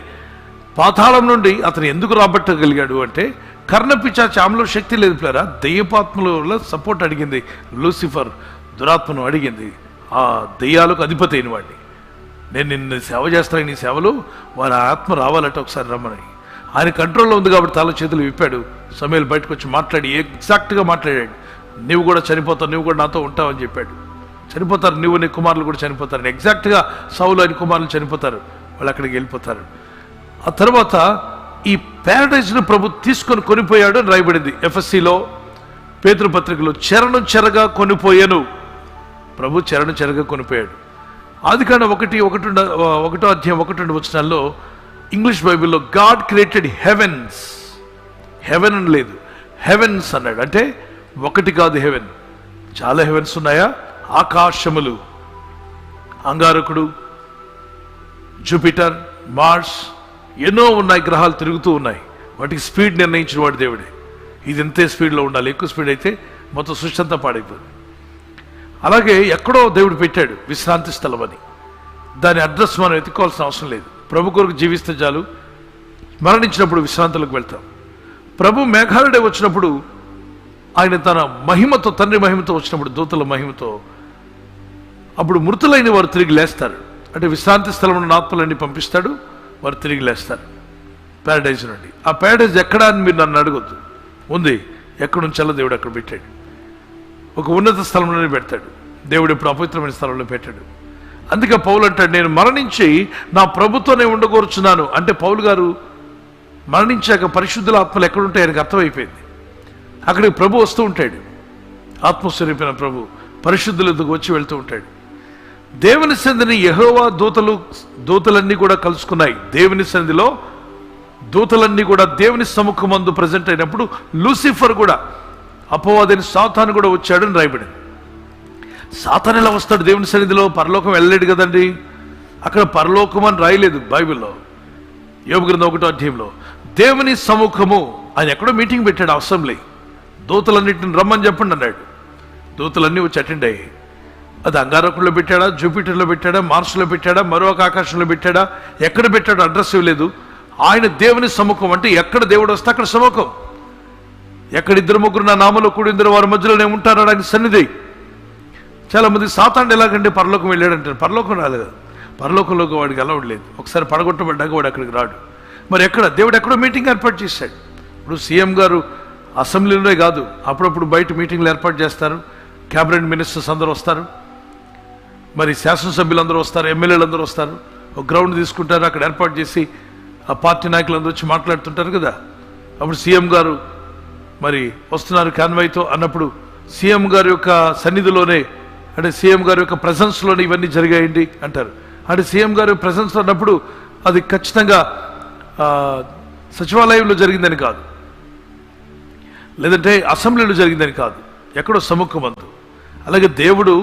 పాతాళం నుండి అతను ఎందుకు రాబట్టగలిగాడు అంటే, కర్ణపిశాచి ఆమెలో శక్తి లేదు పిల్లరా. దెయ్యపాత్మల సపోర్ట్ అడిగింది. లూసిఫర్ దురాత్మను అడిగింది, ఆ దెయ్యాలకు అధిపతి అయిన వాడిని, నేను నిన్ను సేవ చేస్తాను, నీ సేవలు వారి ఆత్మ రావాలంటే ఒకసారి రమ్మని. ఆయన కంట్రోల్లో ఉంది కాబట్టి తల చేతులు విప్పాడు. సమయాలు బయటకు వచ్చి మాట్లాడి ఎగ్జాక్ట్గా మాట్లాడాడు. నువ్వు కూడా చనిపోతావు, నువ్వు కూడా నాతో ఉంటావు అని చెప్పాడు. చనిపోతారు, నువ్వు నీ కుమారులు కూడా చనిపోతారు. ఎగ్జాక్ట్గా సౌలు ఆయన కుమారులు చనిపోతారు, వాళ్ళు అక్కడికి వెళ్ళిపోతారు. ఆ తర్వాత ఈ ప్యారడైజ్ను ప్రభు తీసుకొని కొనిపోయాడు అని రాయబడింది ఎఫ్ఎస్సిలో, పేతురు పత్రికలో. చెరను చెరగా కొనిపోయాను, ప్రభు చెరను చెరగా కొనిపోయాడు. ఆదికాండం 1:1 అధ్యాయం 1-2 వచనాల్లో ఇంగ్లీష్ బైబిల్లో గాడ్ క్రియేటెడ్ హెవెన్స్, హెవెన్ అని లేదు, హెవెన్స్ అన్నాడు. అంటే ఒకటి కాదు హెవెన్, చాలా హెవెన్స్ ఉన్నాయా? ఆకాశములు, అంగారకుడు, జూపిటర్, మార్స్, ఎన్నో ఉన్నాయి, గ్రహాలు తిరుగుతూ ఉన్నాయి. వాటికి స్పీడ్ నిర్ణయించిన వాడు దేవుడే. ఇది ఎంతే స్పీడ్లో ఉండాలి, ఎక్కువ స్పీడ్ అయితే మొత్తం సృష్టి అంతా పాడైపోతుంది. అలాగే ఎక్కడో దేవుడు పెట్టాడు విశ్రాంతి స్థలం అని. దాని అడ్రస్ మనం ఎత్తుకోవాల్సిన అవసరం లేదు. ప్రభు కొరకు జీవిస్తే చాలు. మరణించినప్పుడు విశ్రాంతిలోకి వెళ్తాం. ప్రభు మేఘాలుడే వచ్చినప్పుడు ఆయన తన మహిమతో, తండ్రి మహిమతో వచ్చినప్పుడు, దూతల మహిమతో, అప్పుడు మృతులైన వారు తిరిగి లేస్తారు. అంటే విశ్రాంతి స్థలంలో ఆత్మలన్నీ పంపిస్తాడు, వారు తిరిగి లేస్తారు ప్యారడైజ్ నుండి. ఆ ప్యారడైజ్ ఎక్కడా అని మీరు నన్ను అడగొద్దు, ఉంది. ఎక్కడ ఉంచాలో దేవుడు అక్కడ పెట్టాడు. ఒక ఉన్నత స్థలంలోనే పెడతాడు దేవుడు, ఎప్పుడు అపవిత్రమైన స్థలంలో పెట్టాడు. అందుకే పౌలు అంటాడు, నేను మరణించి నా ప్రభుతోనే ఉండగోరుచున్నాను. అంటే పౌలు గారు మరణించాక పరిశుద్ధుల ఆత్మలు ఎక్కడుంటాయి ఆయనకు అర్థమైపోయింది. అక్కడికి ప్రభు వస్తూ ఉంటాడు, ఆత్మస్వరూపైన ప్రభు పరిశుద్ధులకు వచ్చి వెళ్తూ ఉంటాడు. దేవుని సన్నిధిని యెహోవా దూతలన్నీ కూడా కలుసుకున్నాయి. దేవుని సన్నిధిలో దూతలన్నీ కూడా దేవుని సముఖమందు ప్రజెంట్ అయినప్పుడు లూసిఫర్ కూడా, అపవాదైన సాతాను కూడా వచ్చాడని రాయబడింది. సాతాను ఎలా వస్తాడు దేవుని సన్నిధిలో? పరలోకం వెళ్ళలేడు కదండి. అక్కడ పరలోకం అని రాయలేదు బైబిల్లో. యోబు గ్రంథం 1వ అధ్యాయంలో దేవుని సముఖము, ఆయన ఎక్కడో మీటింగ్ పెట్టాడు అసెంబ్లీ. దూతలన్నింటిని రమ్మని చెప్పండి అన్నాడు. దూతలన్నీ వచ్చి అటెండ్ అయ్యాయి. అది అంగారకుల్లో పెట్టాడా, జూపిటర్లో పెట్టాడా, మార్స్లో పెట్టాడా, మరొక ఆకాశంలో పెట్టాడా, ఎక్కడ పెట్టాడో అడ్రస్ ఇవ్వలేదు. ఆయన దేవుని సముఖం అంటే ఎక్కడ దేవుడు వస్తే అక్కడ సముఖం. ఎక్కడ 2-3 నా నామలో కూడి ఇందరు వారి మధ్యలోనే ఉంటారు ఆయన సన్నిధి. చాలా మంది సాతాను ఎలాగంటే పరలోకం వెళ్ళాడంటారు. పరలోకం రాలేదు, పరలోకంలోకి వాడికి అలవాడు లేదు. ఒకసారి పడగొట్టబడ్డాక వాడు అక్కడికి రాడు. మరి ఎక్కడ? దేవుడు ఎక్కడో మీటింగ్ ఏర్పాటు చేశాడు. ఇప్పుడు సీఎం గారు అసెంబ్లీలోనే కాదు, అప్పుడప్పుడు బయట మీటింగ్లు ఏర్పాటు చేస్తారు. క్యాబినెట్ మినిస్టర్స్ అందరూ వస్తారు, మరి శాసనసభ్యులు అందరూ వస్తారు, ఎమ్మెల్యేలు అందరూ వస్తారు. ఒక గ్రౌండ్ తీసుకుంటారు, అక్కడ ఏర్పాటు చేసి ఆ పార్టీ నాయకులు అందరూ వచ్చి మాట్లాడుతుంటారు కదా. అప్పుడు సీఎం గారు మరి వస్తున్నారు కాన్వాయ్తో అన్నప్పుడు సీఎం గారి యొక్క సన్నిధిలోనే, అంటే సీఎం గారి యొక్క ప్రెజెన్స్లోనే ఇవన్నీ జరిగాయండి అంటారు. అంటే సీఎం గారి ప్రెజెన్స్లో అన్నప్పుడు అది ఖచ్చితంగా సచివాలయంలో జరిగిందని కాదు, లేదంటే అసెంబ్లీలో జరిగిందని కాదు, ఎక్కడో సముఖమందు. అలాగే దేవుడు,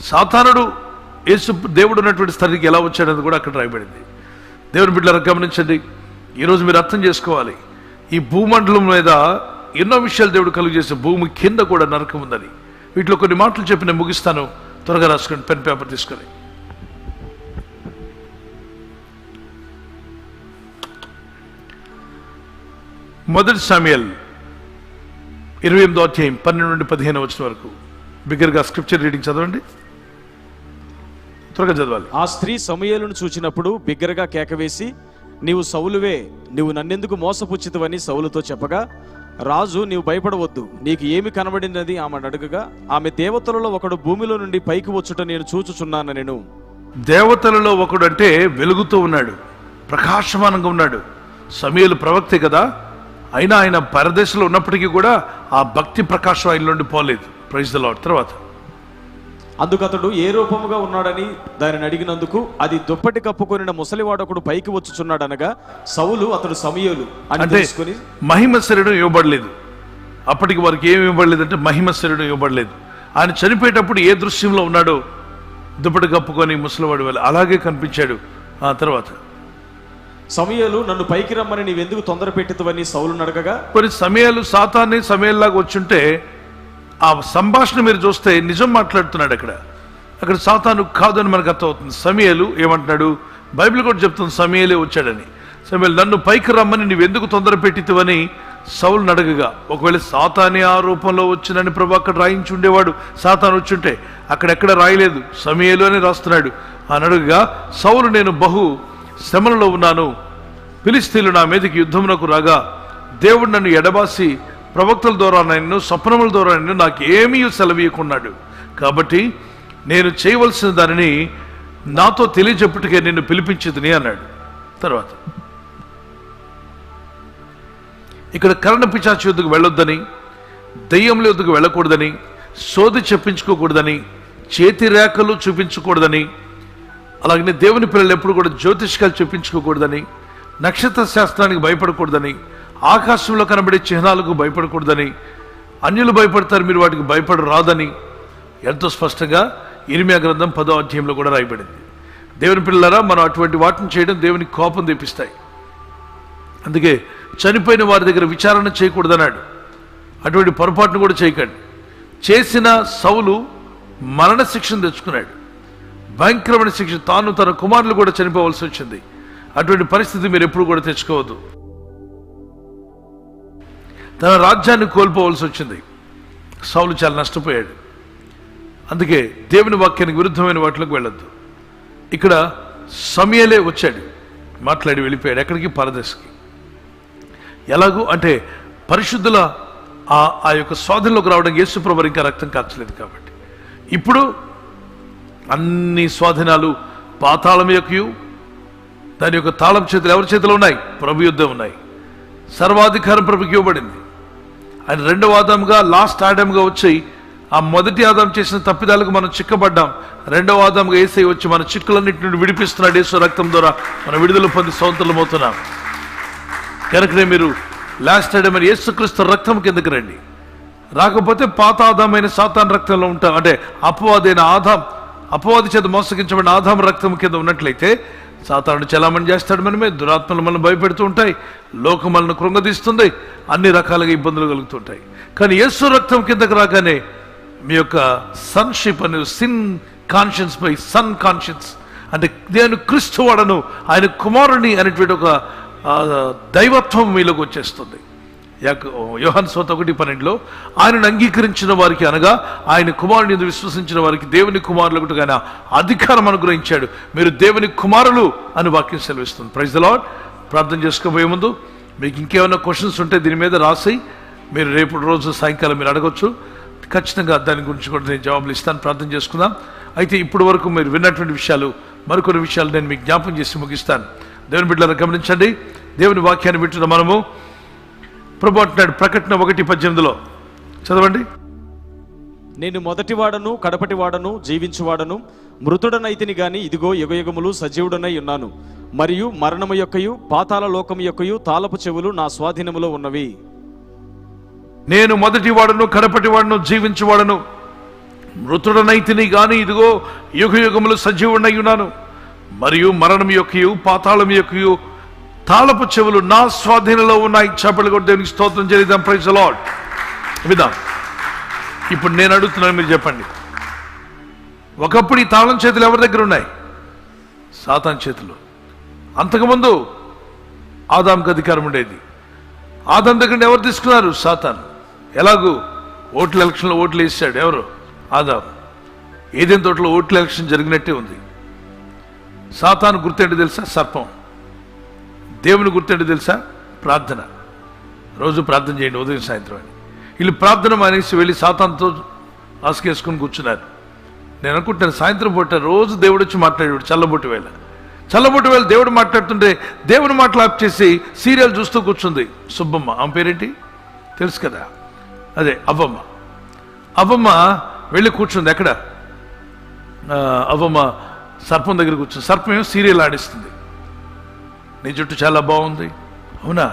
సాతానుడు యేసు దేవుడు ఉన్నటువంటి స్థితికి ఎలా వచ్చాడని కూడా అక్కడ రాయబడింది. దేవుని బిడ్డలను గమనించండి. ఈరోజు మీరు అర్థం చేసుకోవాలి, ఈ భూమండలం మీద ఎన్నో విషయాలు దేవుడు కలుగు చేసే, భూమి కింద కూడా నరకం ఉందని. వీటిలో కొన్ని మాటలు చెప్పి నేను ముగిస్తాను, త్వరగా రాసుకోండి, పెన్ పేపర్ తీసుకొని. మొదటి సమూయేలు 28వ అధ్యాయం 12 నుండి 15 వచనం వరకు బిగ్గరగా స్క్రిప్చర్ రీడింగ్ చదవండి, త్వరగా చదవాలి. ఆ స్త్రీ సమూయేలును చూచినప్పుడు బిగ్గరగా కేకవేసి, నీవు సౌలువే, నీవు నన్నెందుకు మోసపుచ్చితవని సౌలుతో చెప్పగా, రాజు, నీవు భయపడవద్దు, నీకు ఏమి కనబడినది ఆమె అడగగా, ఆమె దేవతలలో ఒకడు భూమిలో నుండి పైకి వచ్చుట నేను చూచుచున్నాను. నేను దేవతలలో ఒకడు అంటే వెలుగుతూ ఉన్నాడు, ప్రకాశమానంగా ఉన్నాడు, సమూయేలు ప్రవక్తే కదా, అయినా ఆయన పరదేశంలో ఉన్నప్పటికీ కూడా ఆ భక్తి ప్రకాశం ఆయన నుండి పోలేదు. Praise the lord. తర్వాత అందుకు అతడు ఏ రూపముగా ఉన్నాడని దానిని అడిగినందుకు, అది దుప్పటి కప్పుకొనిన ముసలివాడొకడు పైకి వచ్చుచున్నాడనగా, సౌలు అతడు సమూయేలు అని తెలుసుకుని. మహిమ శరీరం ఇవ్వబడలేదు, అప్పటికి వారికి ఏమి ఇవ్వబడలేదు అంటే మహిమ శరీరం ఇవ్వబడలేదు. ఆయన చనిపోయేటప్పుడు ఏ దృశ్యంలో ఉన్నాడో దుప్పటి కప్పుకొని ముసలివాడు వెళ్ళి అలాగే కనిపించాడు. ఆ తర్వాత సమూయేలు, నన్ను పైకి రమ్మని నీవెందుకు తొందర పెట్టితవని సౌలును అడగగా, మరి సమూయేలు సాతాన్ని సమూయేలులాగా వచ్చుంటే ఆ సంభాషణ మీరు చూస్తే నిజం మాట్లాడుతున్నాడు. అక్కడ సాతాను కాదని మనకు అర్థమవుతుంది. సమూయేలు ఏమంటున్నాడు, బైబిల్ కూడా చెప్తుంది సమూయేలే వచ్చాడని. సమూయేలు, నన్ను పైకి రమ్మని నువ్వెందుకు తొందర పెట్టితివని సౌలును అడగగా, ఒకవేళ సాతానే ఆ రూపంలో వచ్చినని ప్రభు అక్కడ రాయించి ఉండేవాడు. సాతాను వచ్చుంటే అక్కడెక్కడ రాయలేదు, సమూయేలు అని రాస్తున్నాడు. అని అడగగా, సౌలు, నేను బహు శ్రమలలో ఉన్నాను, ఫిలిష్తీయులు నా మీదకి యుద్ధమునకు రాగా దేవుడు నన్ను ఎడబాసి ప్రవక్తల ద్వారా నన్ను స్వప్నముల ద్వారా నన్ను నాకు ఏమీ సెలవీయకున్నాడు, కాబట్టి నేను చేయవలసిన దానిని నాతో తెలియజెప్పుటకే నిన్ను పిలిపించింది అన్నాడు. తర్వాత ఇక్కడ కరణ పిశాచు యుద్ధకు వెళ్ళొద్దని, దెయ్యముల యుద్ధకు వెళ్ళకూడదని, సోది చెప్పించుకోకూడదని, చేతి రేఖలు చూపించకూడదని, అలాగనే దేవుని పిల్లలు ఎప్పుడు కూడా జ్యోతిష్కాలు చూపించుకోకూడదని, నక్షత్ర శాస్త్రానికి భయపడకూడదని, ఆకాశంలో కనబడే చిహ్నాలకు భయపడకూడదని, అన్యులు భయపడతారు మీరు వాటికి భయపడరాదని ఎంతో స్పష్టంగా ఇర్మియా గ్రంథం 10వ అధ్యాయంలో కూడా రాయబడింది. దేవుని పిల్లలారా, మనం అటువంటి వాటిని చేయడం దేవునికి కోపం తెప్పిస్తాయి. అందుకే చనిపోయిన వారి దగ్గర విచారణ చేయకూడదన్నాడు. అటువంటి పొరపాటును కూడా చేయకండి. చేసిన సౌలు మరణ శిక్షను తెచ్చుకున్నాడు, భయంకరమైన శిక్ష. తాను తన కుమారులు కూడా చనిపోవలసి వచ్చింది. అటువంటి పరిస్థితి మీరు ఎప్పుడు కూడా తెచ్చుకోవద్దు. తన రాజ్యాన్ని కోల్పోవలసి వచ్చింది. సౌలు చాలా నష్టపోయాడు. అందుకే దేవుని వాక్యానికి విరుద్ధమైన వాటిలోకి వెళ్ళొద్దు. ఇక్కడ సమూయేలే వచ్చాడు, మాట్లాడి వెళ్ళిపోయాడు. ఎక్కడికి? పరదేశకి. ఎలాగూ అంటే పరిశుద్ధుల ఆ యొక్క స్వాధీనంలోకి రావడం యేసుప్రభు ఇంకా రక్తం కార్చలేదు కాబట్టి. ఇప్పుడు అన్ని స్వాధీనాలు పాతాళం యొక్కయు దాని యొక్క తాళం చేతులు ఎవరి చేతిలో ఉన్నాయి? ప్రభు యుద్ధం ఉన్నాయి. సర్వాధికారం ప్రభుకి ఇవ్వబడింది. ఆయన రెండవ ఆదాముగా, లాస్ట్ ఆదాముగా వచ్చి ఆ మొదటి ఆదాం చేసిన తప్పిదాలకు మనం చిక్కబడ్డాం. రెండవ ఆదాముగా యేసయ్య వచ్చి మన చిక్కులన్నింటి నుండి విడిపిస్తున్నాడు. యేసు రక్తం ద్వారా మనం విడుదల పొంది స్వతంత్రులమవుతున్నాం. కనుకనే మీరు లాస్ట్ ఆదాం అని యేసుక్రీస్తు రక్తం కిందకి రండి. రాకపోతే పాత ఆదామైన సాతాన్ రక్తంలో ఉంటాం. అంటే అపవాది చేత మోసగించబడిన ఆదాం రక్తం కింద ఉన్నట్లయితే సాతానుడు చలామణి చేస్తాడు. మనమే దురాత్మలు మనల్ని భయపెడుతూ ఉంటాయి, లోకం మనల్ని కృంగదీస్తుంది, అన్ని రకాలుగా ఇబ్బందులు కలుగుతుంటాయి. కానీ యేసు రక్తం కిందకు రాగానే మీ యొక్క సన్షిప్ అనే సిన్ కాన్షియన్స్ పై సన్ కాన్షియన్స్ అంటే నేను క్రీస్తు వాడను, ఆయన కుమారుని అనేటువంటి ఒక దైవత్వం మీలోకి వచ్చేస్తుంది. యోహాను సువార్త 1:12 ఆయనను అంగీకరించిన వారికి, అనగా ఆయన కుమారుని యందు విశ్వసించిన వారికి దేవుని కుమారులకు ఆయన అధికారం అనుగ్రహించాడు. మీరు దేవుని కుమారులు అని వాక్యం సెలవిస్తుంది. Praise the lord. ప్రార్థన చేసుకోబోయే ముందు మీకు ఇంకేమైనా క్వశ్చన్స్ ఉంటే దీని మీద రాసి మీరు రేపు రోజు సాయంకాలం మీరు అడగొచ్చు. ఖచ్చితంగా దాని గురించి కూడా నేను జవాబులు ఇస్తాను. ప్రార్థన చేసుకుందాం. అయితే ఇప్పుడు వరకు మీరు విన్నటువంటి విషయాలు, మరికొన్ని విషయాలు నేను మీకు జ్ఞాపం చేసి ముగిస్తాను. దేవుని బిడ్డలను గమనించండి. దేవుని వాక్యాన్ని వింటున్న మనము ప్రభు అంటున్నాడు ప్రకటన 1:18 చదవండి. నేను మొదటివాడను కడపటివాడను జీవించువాడను మృతుడనైతిని గాని ఇదిగో యుగయుగములు సజీవుడనై ఉన్నాను, మరియు మరణము యొక్కయు పాతాళ లోకము యొక్కయు తాళపు చెవులు నా స్వాధీనములో ఉన్నవి. నేను మొదటివాడను కడపటివాడను జీవించువాడను మృతుడనైతిని గాని ఇదిగో యుగయుగములు సజీవుడనై ఉన్నాను, మరియు మరణం యొక్కయు పాతాళం యొక్కయు తాళపు చెవులు నా స్వాధీనంలో ఉన్నాయి. చేపలు కూడా దేవునికి స్తోత్రం చేద్దాం. Praise the Lord. విధాం. ఇప్పుడు నేను అడుగుతున్నాను, మీరు చెప్పండి. ఒకప్పుడు ఈ తాళం చేతులు ఎవరి దగ్గర ఉన్నాయి? సాతాన్ చేతులు. అంతకుముందు ఆదాంకి అధికారం ఉండేది. ఆదాం దగ్గర ఎవరు తీసుకున్నారు? సాతాన్. ఎలాగూ ఎలక్షన్లో ఓట్లు వేసాడు ఎవరు? ఆదాం. ఏదైనా తోటలో ఓట్ల ఎలక్షన్ జరిగినట్టే ఉంది. సాతాను గుర్తేంటి తెలుసా? సర్పం. దేవుని గుర్తేంటి తెలుసా? ప్రార్థన. రోజు ప్రార్థన చేయండి ఉదయం సాయంత్రం అని. వీళ్ళు ప్రార్థన మానేసి వెళ్ళి సాతానుతో ఆసుకేసుకుని కూర్చున్నారు. నేను అనుకుంటాను సాయంత్రం పూట రోజు దేవుడు వచ్చి మాట్లాడేవాడు చల్లబొట్టు వేళ. చల్లబొట్టు వేళ దేవుడు మాట్లాడుతుంటే దేవుని మాటలు ఆప్ చేసి సీరియల్ చూస్తూ కూర్చుంది సుబ్బమ్మ. ఆమె పేరేంటి తెలుసు కదా, అదే అవ్వమ్మ. అవ్వమ్మ వెళ్ళి కూర్చుంది. ఎక్కడ? అవ్వమ్మ సర్పం దగ్గర కూర్చుంది. సర్పం ఏమో సీరియల్ ఆడిస్తుంది. నీ జుట్టు చాలా బాగుంది. అవునా?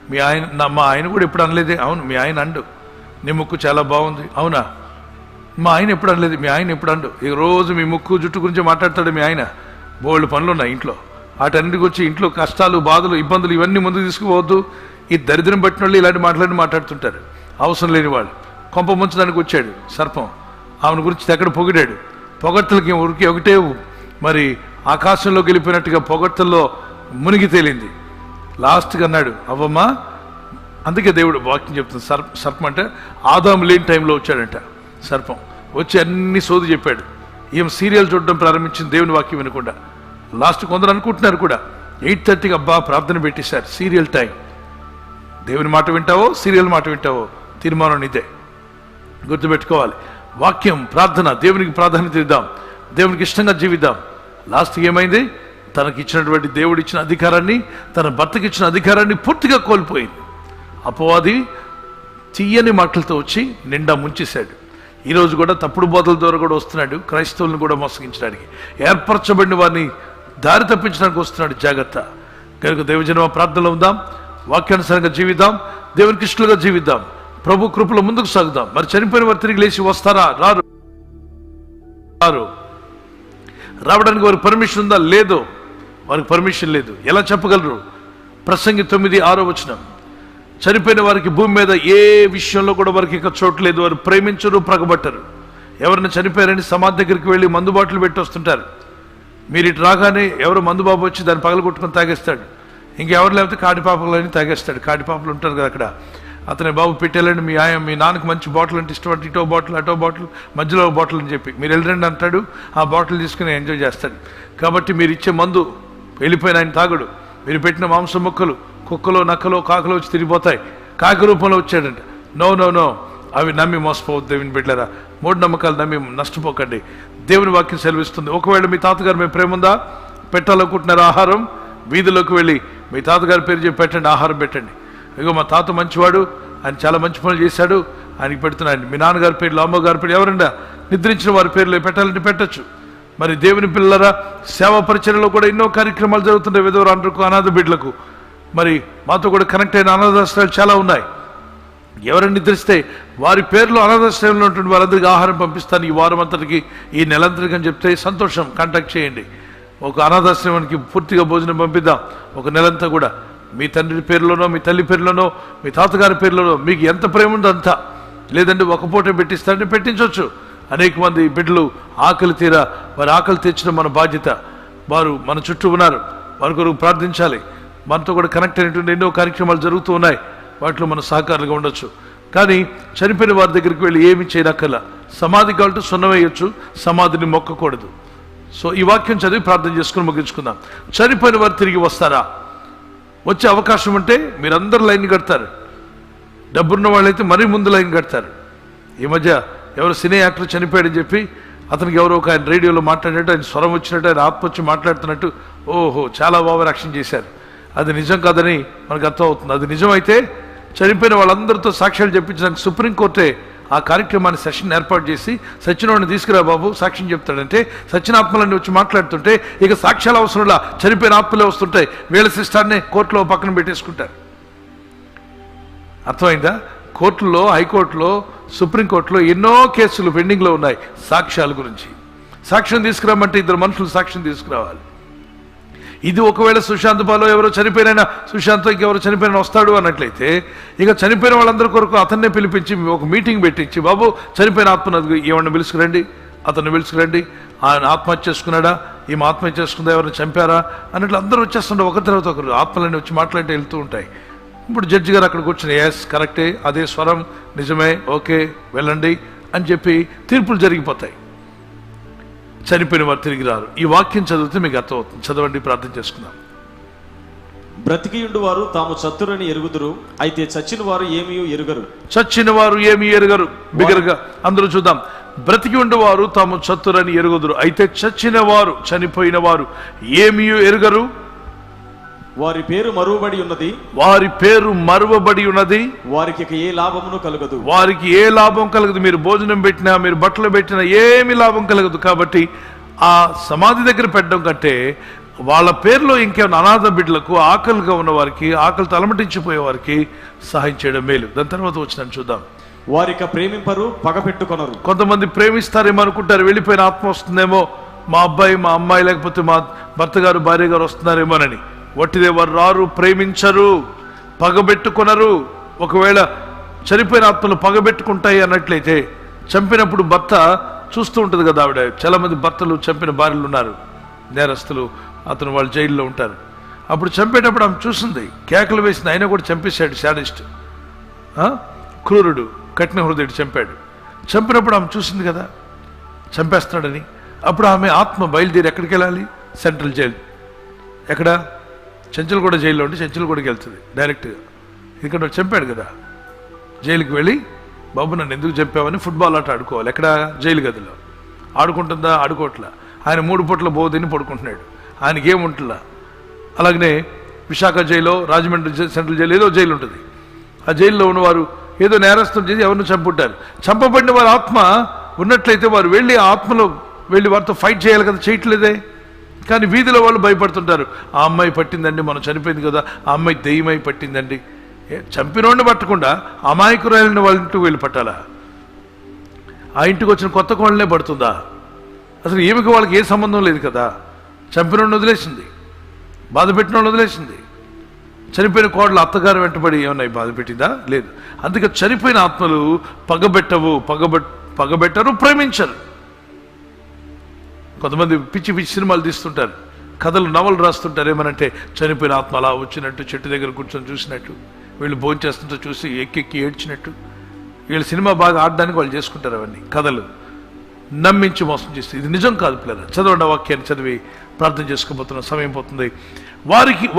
మీ ఆయన మా ఆయన కూడా ఎప్పుడు అనలేదే. అవును, మీ ఆయన అండు. నీ ముక్కు చాలా బాగుంది. అవునా? మా ఆయన ఎప్పుడు అనలేదు. మీ ఆయన ఎప్పుడు అండు. ఈ రోజు మీ ముక్కు జుట్టు గురించి మాట్లాడతాడు మీ ఆయన. బోల్డ్ పనులు ఉన్నాయి ఇంట్లో. వాటన్నిటికి వచ్చి ఇంట్లో కష్టాలు, బాధలు, ఇబ్బందులు ఇవన్నీ ముందుకు తీసుకుపోవద్దు. ఈ దరిద్రం పట్టిన వాళ్ళు ఇలాంటి మాట్లాడుతుంటారు. అవసరం లేని వాళ్ళు. కొంప ముంచడానికి వచ్చాడు సర్పం. ఆమెను గురించి ఎక్కడ పొగిడాడు. పొగడ్తలకి ఉరికి ఒకటే మరి ఆకాశంలోకి వెళ్ళిపోయినట్టుగా పొగడ్తల్లో మునిగి తేలింది. లాస్ట్గా అన్నాడు అవ్వమ్మ. అందుకే దేవుడు వాక్యం చెప్తుంది. సర్పం అంటే ఆదాము లేని టైంలో వచ్చాడంట సర్పం. వచ్చి అన్ని సోది చెప్పాడు. ఈమె సీరియల్ చూడడం ప్రారంభించింది దేవుని వాక్యం వినకుండా. లాస్ట్ కొందరు అనుకుంటున్నారు కూడా 8:30కి అబ్బా ప్రార్థన పెట్టేశారు. Serial time. దేవుని మాట వింటావో సీరియల్ మాట వింటావో తీర్మానం ఇదే. గుర్తుపెట్టుకోవాలి. వాక్యం, ప్రార్థన, దేవునికి ప్రాధాన్యత ఇద్దాం, దేవునికి ఇష్టంగా జీవిద్దాం. లాస్ట్కి ఏమైంది? తనకి ఇచ్చినటువంటి దేవుడు ఇచ్చిన అధికారాన్ని, తన భర్తకి ఇచ్చిన అధికారాన్ని పూర్తిగా కోల్పోయింది. అపవాది తీయని మాటలతో వచ్చి నిండా ముంచేశాడు. ఈరోజు కూడా తప్పుడు బోధల ద్వారా కూడా వస్తున్నాడు. క్రైస్తవులను కూడా మోసగించడానికి, ఏర్పరచబడిన వారిని దారి తప్పించడానికి వస్తున్నాడు. జాగ్రత్త. కనుక దేవజనమ ప్రార్థనలో ఉందాం, వాక్యానుసారంగా జీవిద్దాం, దేవునికి ఇష్టలుగా జీవిద్దాం, ప్రభు కృపలో ముందుకు సాగుదాం. మరి చనిపోయిన వారు తిరిగి లేచి వస్తారా? రారు. రావడానికి వారికి పర్మిషన్ ఉందా? లేదు, వారికి పర్మిషన్ లేదు. ఎలా చెప్పగలరు? ప్రసంగి 9:6 చనిపోయిన వారికి భూమి మీద ఏ విషయంలో కూడా వారికి ఇక చోటు లేదు. వారు ప్రేమించరు, ప్రగబట్టరు. ఎవరైనా చనిపోయారని సమాధి దగ్గరికి వెళ్ళి మందు బాటలు పెట్టి వస్తుంటారు. మీరు ఇటు రాగానే ఎవరు మందుబాబు వచ్చి దాన్ని పగలగొట్టుకొని తాగేస్తాడు. ఇంకెవరు లేకపోతే కాటిపాపలని తాగేస్తాడు. కాటిపాపలు ఉంటారు కదా అక్కడ. అతని బాబు పెట్టేళ్ళండి, మీ నాన్నకు మంచి బాటిల్ అంటే ఇష్టం, ఇటో బాటిల్ అటో బాటిల్ మధ్యలో బాటిల్ అని చెప్పి మీరు వెళ్ళండి అంటాడు. ఆ బాటిల్ తీసుకుని ఎంజాయ్ చేస్తాడు. కాబట్టి మీరు ఇచ్చే మందు వెళ్ళిపోయిన ఆయన తాగుడు. మీరు పెట్టిన మాంసం ముక్కలు కుక్కలో, నక్కలో, కాకలో వచ్చి తిరిగిపోతాయి. కాకి రూపంలో వచ్చాడంట. నో నో నో, అవి నమ్మి మోసపోవద్దు. దేవుని బిడ్డలారా, మూఢనమ్మకాలు నమ్మి నష్టపోకండి. దేవుని వాక్యం సెలవిస్తుంది. ఒకవేళ మీ తాతగారు మీ ప్రేమ ఉందా, పెట్టాలనుకుంటున్నారు ఆహారం, వీధిలోకి వెళ్ళి మీ తాతగారి పేరు చెప్పి పెట్టండి, ఆహారం పెట్టండి. ఇగో మా తాత మంచివాడు, ఆయన చాలా మంచి పనులు చేశాడు, ఆయనకి పెడుతున్నాయండి. మీ నాన్నగారి పేర్లు, అమ్మగారి పేర్లు, ఎవరన్నా నిద్రించిన వారి పేర్లు పెట్టాలంటే పెట్టచ్చు. మరి దేవుని పిల్లరా, సేవా పరిచర్యలో కూడా ఎన్నో కార్యక్రమాలు జరుగుతుంటాయి. విధవరాండ్రకు, అనాథ బిడ్డలకు. మరి మాతో కూడా కనెక్ట్ అయిన అనాథాశ్రయాలు చాలా ఉన్నాయి. ఎవరైనా నిద్రిస్తే వారి పేర్లు అనాథాశ్రయంలో ఉంటుంది వారందరికీ ఆహారం పంపిస్తాను ఈ వారం అంతటికి, ఈ నెలంతటికి అని చెప్తే సంతోషం. కాంటాక్ట్ చేయండి. ఒక అనాథాశ్రమానికి పూర్తిగా భోజనం పంపిద్దాం ఒక నెలంతా కూడా. మీ తండ్రి పేరులోనో, మీ తల్లి పేరులోనో, మీ తాతగారి పేరులోనో మీకు ఎంత ప్రేమ ఉందో అంతా. లేదంటే ఒక పూట పెట్టిస్తారంటే పెట్టించవచ్చు. అనేక మంది బిడ్డలు ఆకలి తీరా వారి ఆకలి తీర్చడం మన బాధ్యత. వారు మన చుట్టూ ఉన్నారు, వారి కొరకు ప్రార్థించాలి. మనతో కూడా కనెక్ట్ అయినటువంటి ఎన్నో కార్యక్రమాలు జరుగుతూ ఉన్నాయి. వాటిలో మన సహకారులుగా ఉండొచ్చు. కానీ చనిపోయిన వారి దగ్గరికి వెళ్ళి ఏమి చేయనక్కర్లా. సమాధి కావాలంటే సున్నవేయచ్చు, సమాధిని మొక్కకూడదు. సో ఈ వాక్యం చదివి ప్రార్థన చేసుకుని ముగించుకుందాం. చనిపోయిన వారు తిరిగి వస్తారా? వచ్చే అవకాశం ఉంటే మీరందరూ లైన్ కడతారు. డబ్బున్న వాళ్ళైతే మరీ ముందు లైన్ కడతారు. ఈ మధ్య ఎవరు సినీ యాక్టర్ చనిపోయాడని చెప్పి అతనికి ఎవరో ఒక ఆయన రేడియోలో మాట్లాడినట్టు, ఆయన స్వరం వచ్చినట్టు, ఆయన ఆత్మ వచ్చి మాట్లాడుతున్నట్టు, ఓహో చాలా ఓవర్ యాక్షన్ చేశారు. అది నిజం కాదని మనకు అర్థం అవుతుంది. అది నిజమైతే చనిపోయిన వాళ్ళందరితో సాక్ష్యాలు చెప్పించడానికి సుప్రీంకోర్టే ఆ కార్యక్రమాన్ని సెషన్ ఏర్పాటు చేసి సచ్చినోడిని తీసుకురా బాబు సాక్ష్యం చెప్తాడంటే, సచిన ఆత్మలన్నీ వచ్చి మాట్లాడుతుంటే ఇక సాక్ష్యాలు అవసరంలా చనిపోయిన ఆత్మలే వస్తుంటాయి. వీళ్ళ సిస్టాన్ని కోర్టులో పక్కన పెట్టేసుకుంటారు. అర్థమైందా? కోర్టుల్లో, హైకోర్టులో, సుప్రీంకోర్టులో ఎన్నో కేసులు పెండింగ్లో ఉన్నాయి సాక్ష్యాల గురించి. సాక్ష్యం తీసుకురామంటే ఇద్దరు మనుషులు సాక్ష్యం తీసుకురావాలి. ఇది ఒకవేళ సుశాంత్ బాలో ఎవరో చనిపోయినా, సుశాంత్ ఇంకెవరో చనిపోయిన వస్తాడు అన్నట్లయితే ఇక చనిపోయిన వాళ్ళందరి కొరకు అతన్నే పిలిపించి ఒక మీటింగ్ పెట్టించి, బాబు చనిపోయిన ఆత్మను ఏమన్నా పిలుచుకురండి, అతన్ని పిలుచుకురండి, ఆయన ఆత్మహత్య చేసుకున్నాడా, ఈమె ఆత్మహత్య చేసుకుందా, ఎవరిని చంపారా అన్నట్లు అందరూ వచ్చేస్తుంటారు. ఒకరి తర్వాత ఒకరు ఆత్మలన్నీ వచ్చి మాట్లాడితే వెళ్తూ ఉంటాయి. ఇప్పుడు జడ్జి గారు అక్కడ కూర్చొని ఎస్ కరెక్టే, అదే స్వరం నిజమే, ఓకే వెళ్ళండి అని చెప్పి తీర్పులు జరిగిపోతాయి. చనిపోయిన వారు తిరిగి రారు. ఈ వాక్యం చదివితే మీకు అర్థమవుతుంది. చదవండి, ప్రార్థన చేసుకుందాం. బ్రతికియుండు వారు తాము చతురని ఎరుగుదురు, అయితే చచ్చిన వారు ఏమీ ఎరుగరు. చచ్చిన వారు ఏమీ ఎరుగరు. బిగరగా అందరూ చూద్దాం. బ్రతికి ఉండేవారు తాము చతురని ఎరుగుదురు. అయితే చచ్చిన వారు, చనిపోయిన వారు ఏమీ ఎరుగరు. వారి పేరు మరువబడి ఉన్నది, వారి పేరు మరువబడి ఉన్నది, వారికి ఇక ఏ లాభమును కలగదు. వారికి ఏ లాభం కలగదు. మీరు భోజనం పెట్టినా, మీరు బట్టలు పెట్టినా ఏమి లాభం కలగదు. కాబట్టి ఆ సమాధి దగ్గర పెట్టడం కంటే వాళ్ళ పేరులో ఇంకేమైనా అనాథ బిడ్డలకు, ఆకలిగా ఉన్న వారికి, ఆకలి తలమటించిపోయే వారికి సహాయం చేయడం మేలు. దాని తర్వాత వచ్చిన చూద్దాం. వారిక ప్రేమింపరు, పగ పెట్టుకొనరు. కొంతమంది ప్రేమిస్తారేమో అనుకుంటారు, వెళ్ళిపోయిన ఆత్మ వస్తుందేమో, మా అబ్బాయి, మా అమ్మాయి, లేకపోతే మా భర్త గారు, భార్య గారు వస్తున్నారేమోనని. వట్టిదే వారు రారు, ప్రేమించరు, పగబెట్టుకొనరు. ఒకవేళ చనిపోయిన ఆత్మలు పగబెట్టుకుంటాయి అన్నట్లయితే, చంపినప్పుడు భర్త చూస్తూ ఉంటుంది కదా ఆవిడ. చాలా మంది భర్తలు చంపిన భార్యలు ఉన్నారు, నేరస్తులు, అతను వాళ్ళు జైల్లో ఉంటారు. అప్పుడు చంపేటప్పుడు ఆమె చూసింది, కేకలు వేసిన ఆయన కూడా చంపేశాడు, శాడిస్ట్, క్రూరుడు, కఠిన హృదయుడు చంపాడు. చంపినప్పుడు ఆమె చూసింది కదా చంపేస్తున్నాడని. అప్పుడు ఆమె ఆత్మ బయలుదేరి ఎక్కడికి వెళ్ళాలి? Central jail. ఎక్కడ? చెంచల్గూడ జైల్లో ఉండి చెంచల్గూడకి వెళ్తుంది డైరెక్ట్గా. ఇక్కడ చంపాడు కదా, జైలుకి వెళ్ళి బాబు నన్ను ఎందుకు చంపావని ఫుట్బాల్ ఆట ఆడుకోవాలి. ఎక్కడ? జైలు గదిలో. ఆడుకుంటుందా? ఆడుకోవట్లా. ఆయన 3 పూట్ల బోధిని పడుకుంటున్నాడు, ఆయనకి ఏముంటుందా. అలాగనే విశాఖ జైల్లో, రాజమండ్రి సెంట్రల్ జైలు, ఏదో జైలు ఉంటుంది. ఆ జైల్లో ఉన్నవారు ఏదో నేరస్తులు చేసి ఎవరిని చంపుంటారు. చంపబడిన వారి ఆత్మ ఉన్నట్లయితే వారు వెళ్ళి ఆ ఆత్మలో వెళ్ళి వారితో ఫైట్ చేయాలి కదా, చేయట్లేదే. కానీ వీధిలో వాళ్ళు భయపడుతుంటారు, ఆ అమ్మాయి పట్టిందండి, మనం చనిపోయింది కదా, ఆ అమ్మాయి దెయ్యమై పట్టిందండి. చంపినోడిని పట్టకుండా అమాయకురాలిన వాళ్ళ ఇంటికి వెళ్ళి పట్టాలా? ఆ ఇంటికి వచ్చిన కొత్త కోళ్ళనే పడుతుందా? అసలు ఏమికి వాళ్ళకి ఏ సంబంధం లేదు కదా. చంపినోడిని వదిలేసింది, బాధ పెట్టిన వాళ్ళు వదిలేసింది. చనిపోయిన కోడలు అత్తగారు వెంటబడి ఏమన్నా బాధ పెట్టిందా? లేదు. అందుకే చనిపోయిన ఆత్మలు పగబెట్టవు, పగబెట్టరు, ప్రేమించరు. కొంతమంది పిచ్చి పిచ్చి సినిమాలు తీస్తుంటారు, కథలు, నవలు రాస్తుంటారు. ఏమనంటే చనిపోయిన ఆత్మ అలా వచ్చినట్టు, చెట్టు దగ్గర కూర్చొని చూసినట్టు, వీళ్ళు భోజనం చేస్తుంటే చూసి ఎక్కెక్కి ఏడ్చినట్టు. వీళ్ళు సినిమా బాగా ఆడడానికి వాళ్ళు చేసుకుంటారు అవన్నీ కథలు, నమ్మించి మోసం చేస్తే. ఇది నిజం కాదు పిల్లలు. చదవండి వాక్యాన్ని చదివి ప్రార్థన చేసుకోబోతున్న సమయం పోతుంది.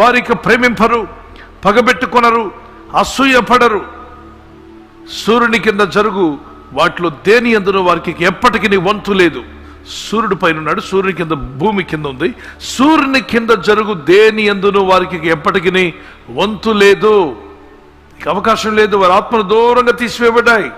వారికి ప్రేమింపరు, పగబెట్టుకొనరు, అసూయపడరు. సూర్యుని కింద జరుగు వాటిలో దేని యందునో వారికి ఎప్పటికీ వంతు లేదు. సూర్యుడు పైన ఉన్నాడు, సూర్యుని కింద భూమి కింద ఉంది. సూర్యుని కింద జరుగు దేని యందునో వారికి ఎప్పటికీ వంతు లేదు, అవకాశం లేదు. వారి ఆత్మను దూరంగా తీసివేయబడ్డాయి.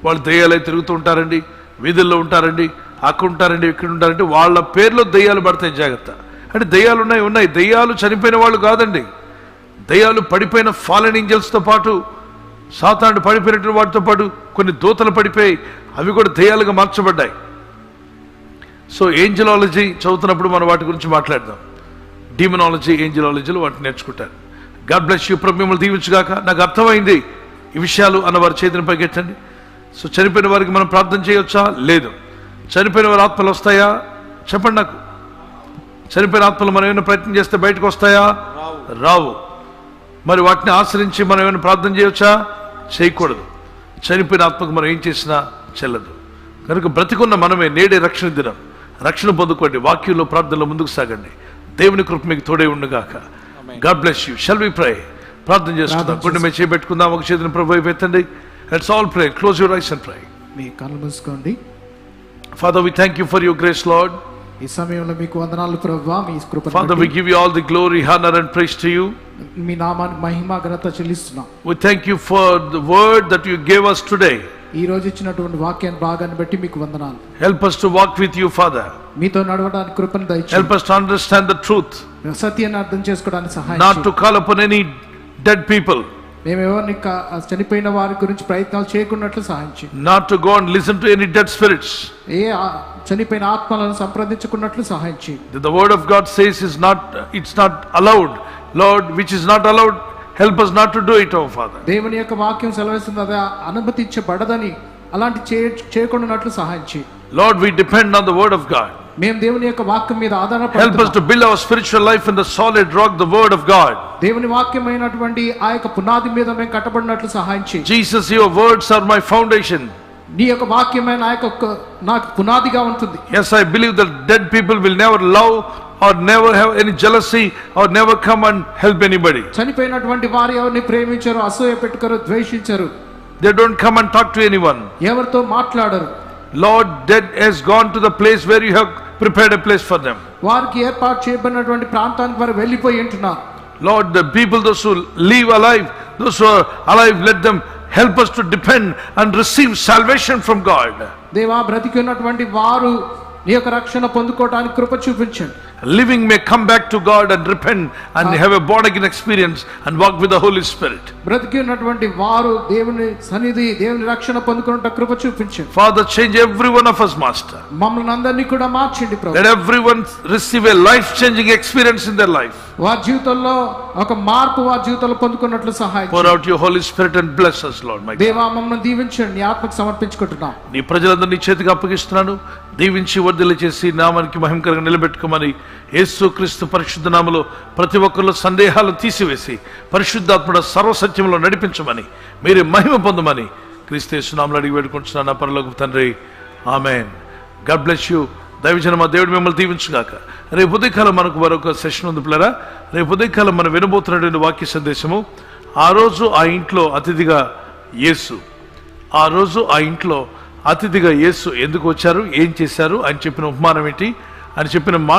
వాళ్ళు దెయ్యాలై తిరుగుతూ ఉంటారండి, వీధుల్లో ఉంటారండి, అక్కడ ఉంటారండి, ఇక్కడ ఉంటారంటే వాళ్ళ పేర్లో దెయ్యాలు పడతాయి. జాగ్రత్త. అంటే దెయ్యాలు ఉన్నాయి. దెయ్యాలు చనిపోయిన వాళ్ళు కాదండి. దెయ్యాలు పడిపోయిన ఫాలెన్ ఏంజల్స్తో పాటు, సాతాను పడిపోయినటువంటి వాటితో పాటు కొన్ని దూతలు పడిపోయి అవి కూడా దెయ్యాలుగా మార్చబడ్డాయి. సో ఏంజలాలజీ చదువుతున్నప్పుడు మనం వాటి గురించి మాట్లాడదాం. డీమనాలజీ, ఏంజలాలజీలు వాటిని నేర్చుకుంటారు. God bless you. ప్రభు మిమ్మల్ని దీవించుగాక. నాకు అర్థమైంది ఈ విషయాలు అన్నవారు చేతిని పైకెట్టండి. సో చనిపోయిన వారికి మనం ప్రార్థన చేయవచ్చా? లేదు. చనిపోయిన వారి ఆత్మలు వస్తాయా? చెప్పండి నాకు. చనిపోయిన ఆత్మలు మనం ఏమైనా ప్రయత్నం చేస్తే బయటకు వస్తాయా? రావు. మరి వాటిని ఆశ్రయించి మనం ఏమైనా ప్రార్థన చేయవచ్చా? చేయకూడదు. చనిపోయిన ఆత్మకు మనం ఏం చేసినా చెల్లదు. కనుక బ్రతికున్న మనమే నేడే రక్షణ దినం. రక్షణ పొందుకోండి, వాక్యంలో ప్రార్థనలో ముందుకు సాగండి. దేవుని కృప మీకు తోడే ఉండుగాక. God bless you. Shall we pray? ప్రార్థన చేసుకుందాం. కొన్ని మేము చేపెట్టుకుందాం. ఒక చేతిని ప్రభు వైపు ఎత్తండి. Let's all pray. Close your eyes and pray. మీ కళ్ళు మూసుకోండి. Father, we thank you for your grace, Lord. ఈ సమయంలో మీకు వందనాలు ప్రభువా, మీ కృపను Father, we give you all the glory, honor and praise to you. మీ నామానికి మహిమ ఘనత చెల్లిస్తున్నాం. We thank you for the word that you gave us today. ఈ రోజు ఇచ్చినటువంటి వాక్యాన్ని భాగాన్ని బట్టి మీకు వందనాలు. Help us to walk with you, Father. మీతో నడవడానికి కృపను దయచేయండి. Help us to understand the truth. సత్యాన్ని అర్థం చేసుకోవడానికి సహాయం Not to చేయండి. call upon any dead people. మేము ఎవరిని చనిపోయిన వారి గురించి ప్రయత్నాలు చేయకున్నట్లు సహాయం చేయండి. Not to go and listen to any dead spirits. ఏ చనిపోయిన ఆత్మలను సంప్రదించుకున్నట్లు సహాయం చేయండి. The word of God says it's not allowed. Lord, which is not allowed, help us not to do it, oh Father. దేవుని యొక్క వాక్యం సెలవిస్తుంది, అది అనుమతించబడదని, అలాంటి చేయకుండానట్లు సహాయం చేయండి. Lord, we depend on the word of God. మేము దేవుని యొక్క వాక్యం మీద Help us ఆధారపడుతున్నాం. to build our spiritual life in the solid rock, the word of God. దేవుని వాక్యమైనటువంటి ఆ యొక్క పునాది మీద మేము కట్టబడినట్లు సహాయం చేయండి. Jesus, your words are my foundation. నీ యొక్క వాక్యమే నాకు పునాదిగా ఉంటుంది. Yes, I believe that dead people will never love or never have any jealousy or never come and help anybody. చనిపోయినటువంటి వారు ఎవరిని ప్రేమించరు, అసూయ పెట్టుకోరు, ద్వేషించరు. They don't come and talk to anyone. ఎవరితో మాట్లాడరు. Lord, that has gone to the place where you have prepared a place for them. వారికి ఏర్పాటు చేయబడినటువంటి ప్రాంతానికి వారు వెళ్ళిపోయి ఉంటున్నారు. Lord, the people, those who live alive, those who are alive, let them help us to depend and receive salvation from God. దేవా, బ్రతికి ఉన్నటువంటి వారు నీ యొక్క రక్షణ పొందుకోవడానికి కృప చూపించండి. Living may come back to God and repent and have a born again experience and walk with the Holy Spirit. బ్రతికి ఉన్నటువంటి వారు దేవుని సన్నిధి, దేవుని రక్షణ పొందుకున్నట్టు కృప చూపించండి. Father, change every one of us, Master. మమ్మల్ని అందరినీ కూడా మార్చండి ప్రభు. Let everyone receive a life-changing experience in their life. వారి జీవితంలో ఒక మార్పు వారి జీవితంలో పొందుకున్నట్లు సహాయం Pour out your Holy Spirit and bless us, Lord, my God. దేవా, మమ్మల్ని దీవించండి. నీ ఆత్మకు సమర్పించుకుంటున్నాం. నీ ప్రజలందరినీ చేతికి అప్పగిస్తున్నాను. దీవించి వర్ధిల్ల చేసి నామానికి మహిమకరంగా నిలబెట్టుకోమని యేసుక్రీస్తు పరిశుద్ధ నామములో ప్రతి ఒక్కరిలో సందేహాలు తీసివేసి పరిశుద్ధాత్ముడ సర్వసత్యంలో నడిపించమని, మీరే మహిమ పొందమని క్రీస్తు యేసు నామములో అడిగి వేడుకుంటున్నాను నా పరలోకపు తండ్రి. ఆమేన్. God bless you. దైవజనమా, దేవుడు మిమ్మల్ని దీవించుగాక. రేపు ఉదయకాలం మనకు మరొక సెషన్ ఉంది పిల్లరా. రేపు ఉదయకాలం మనం వినబోతున్నటువంటి వాక్య సందేశము, ఆ రోజు ఆ ఇంట్లో అతిథిగా యేసు. ఆ రోజు ఆ ఇంట్లో అతిథిగా యేసు ఎందుకు వచ్చారు, ఏం చేశారు అని చెప్పిన ఉపమానం ఏంటి అని చెప్పిన మాట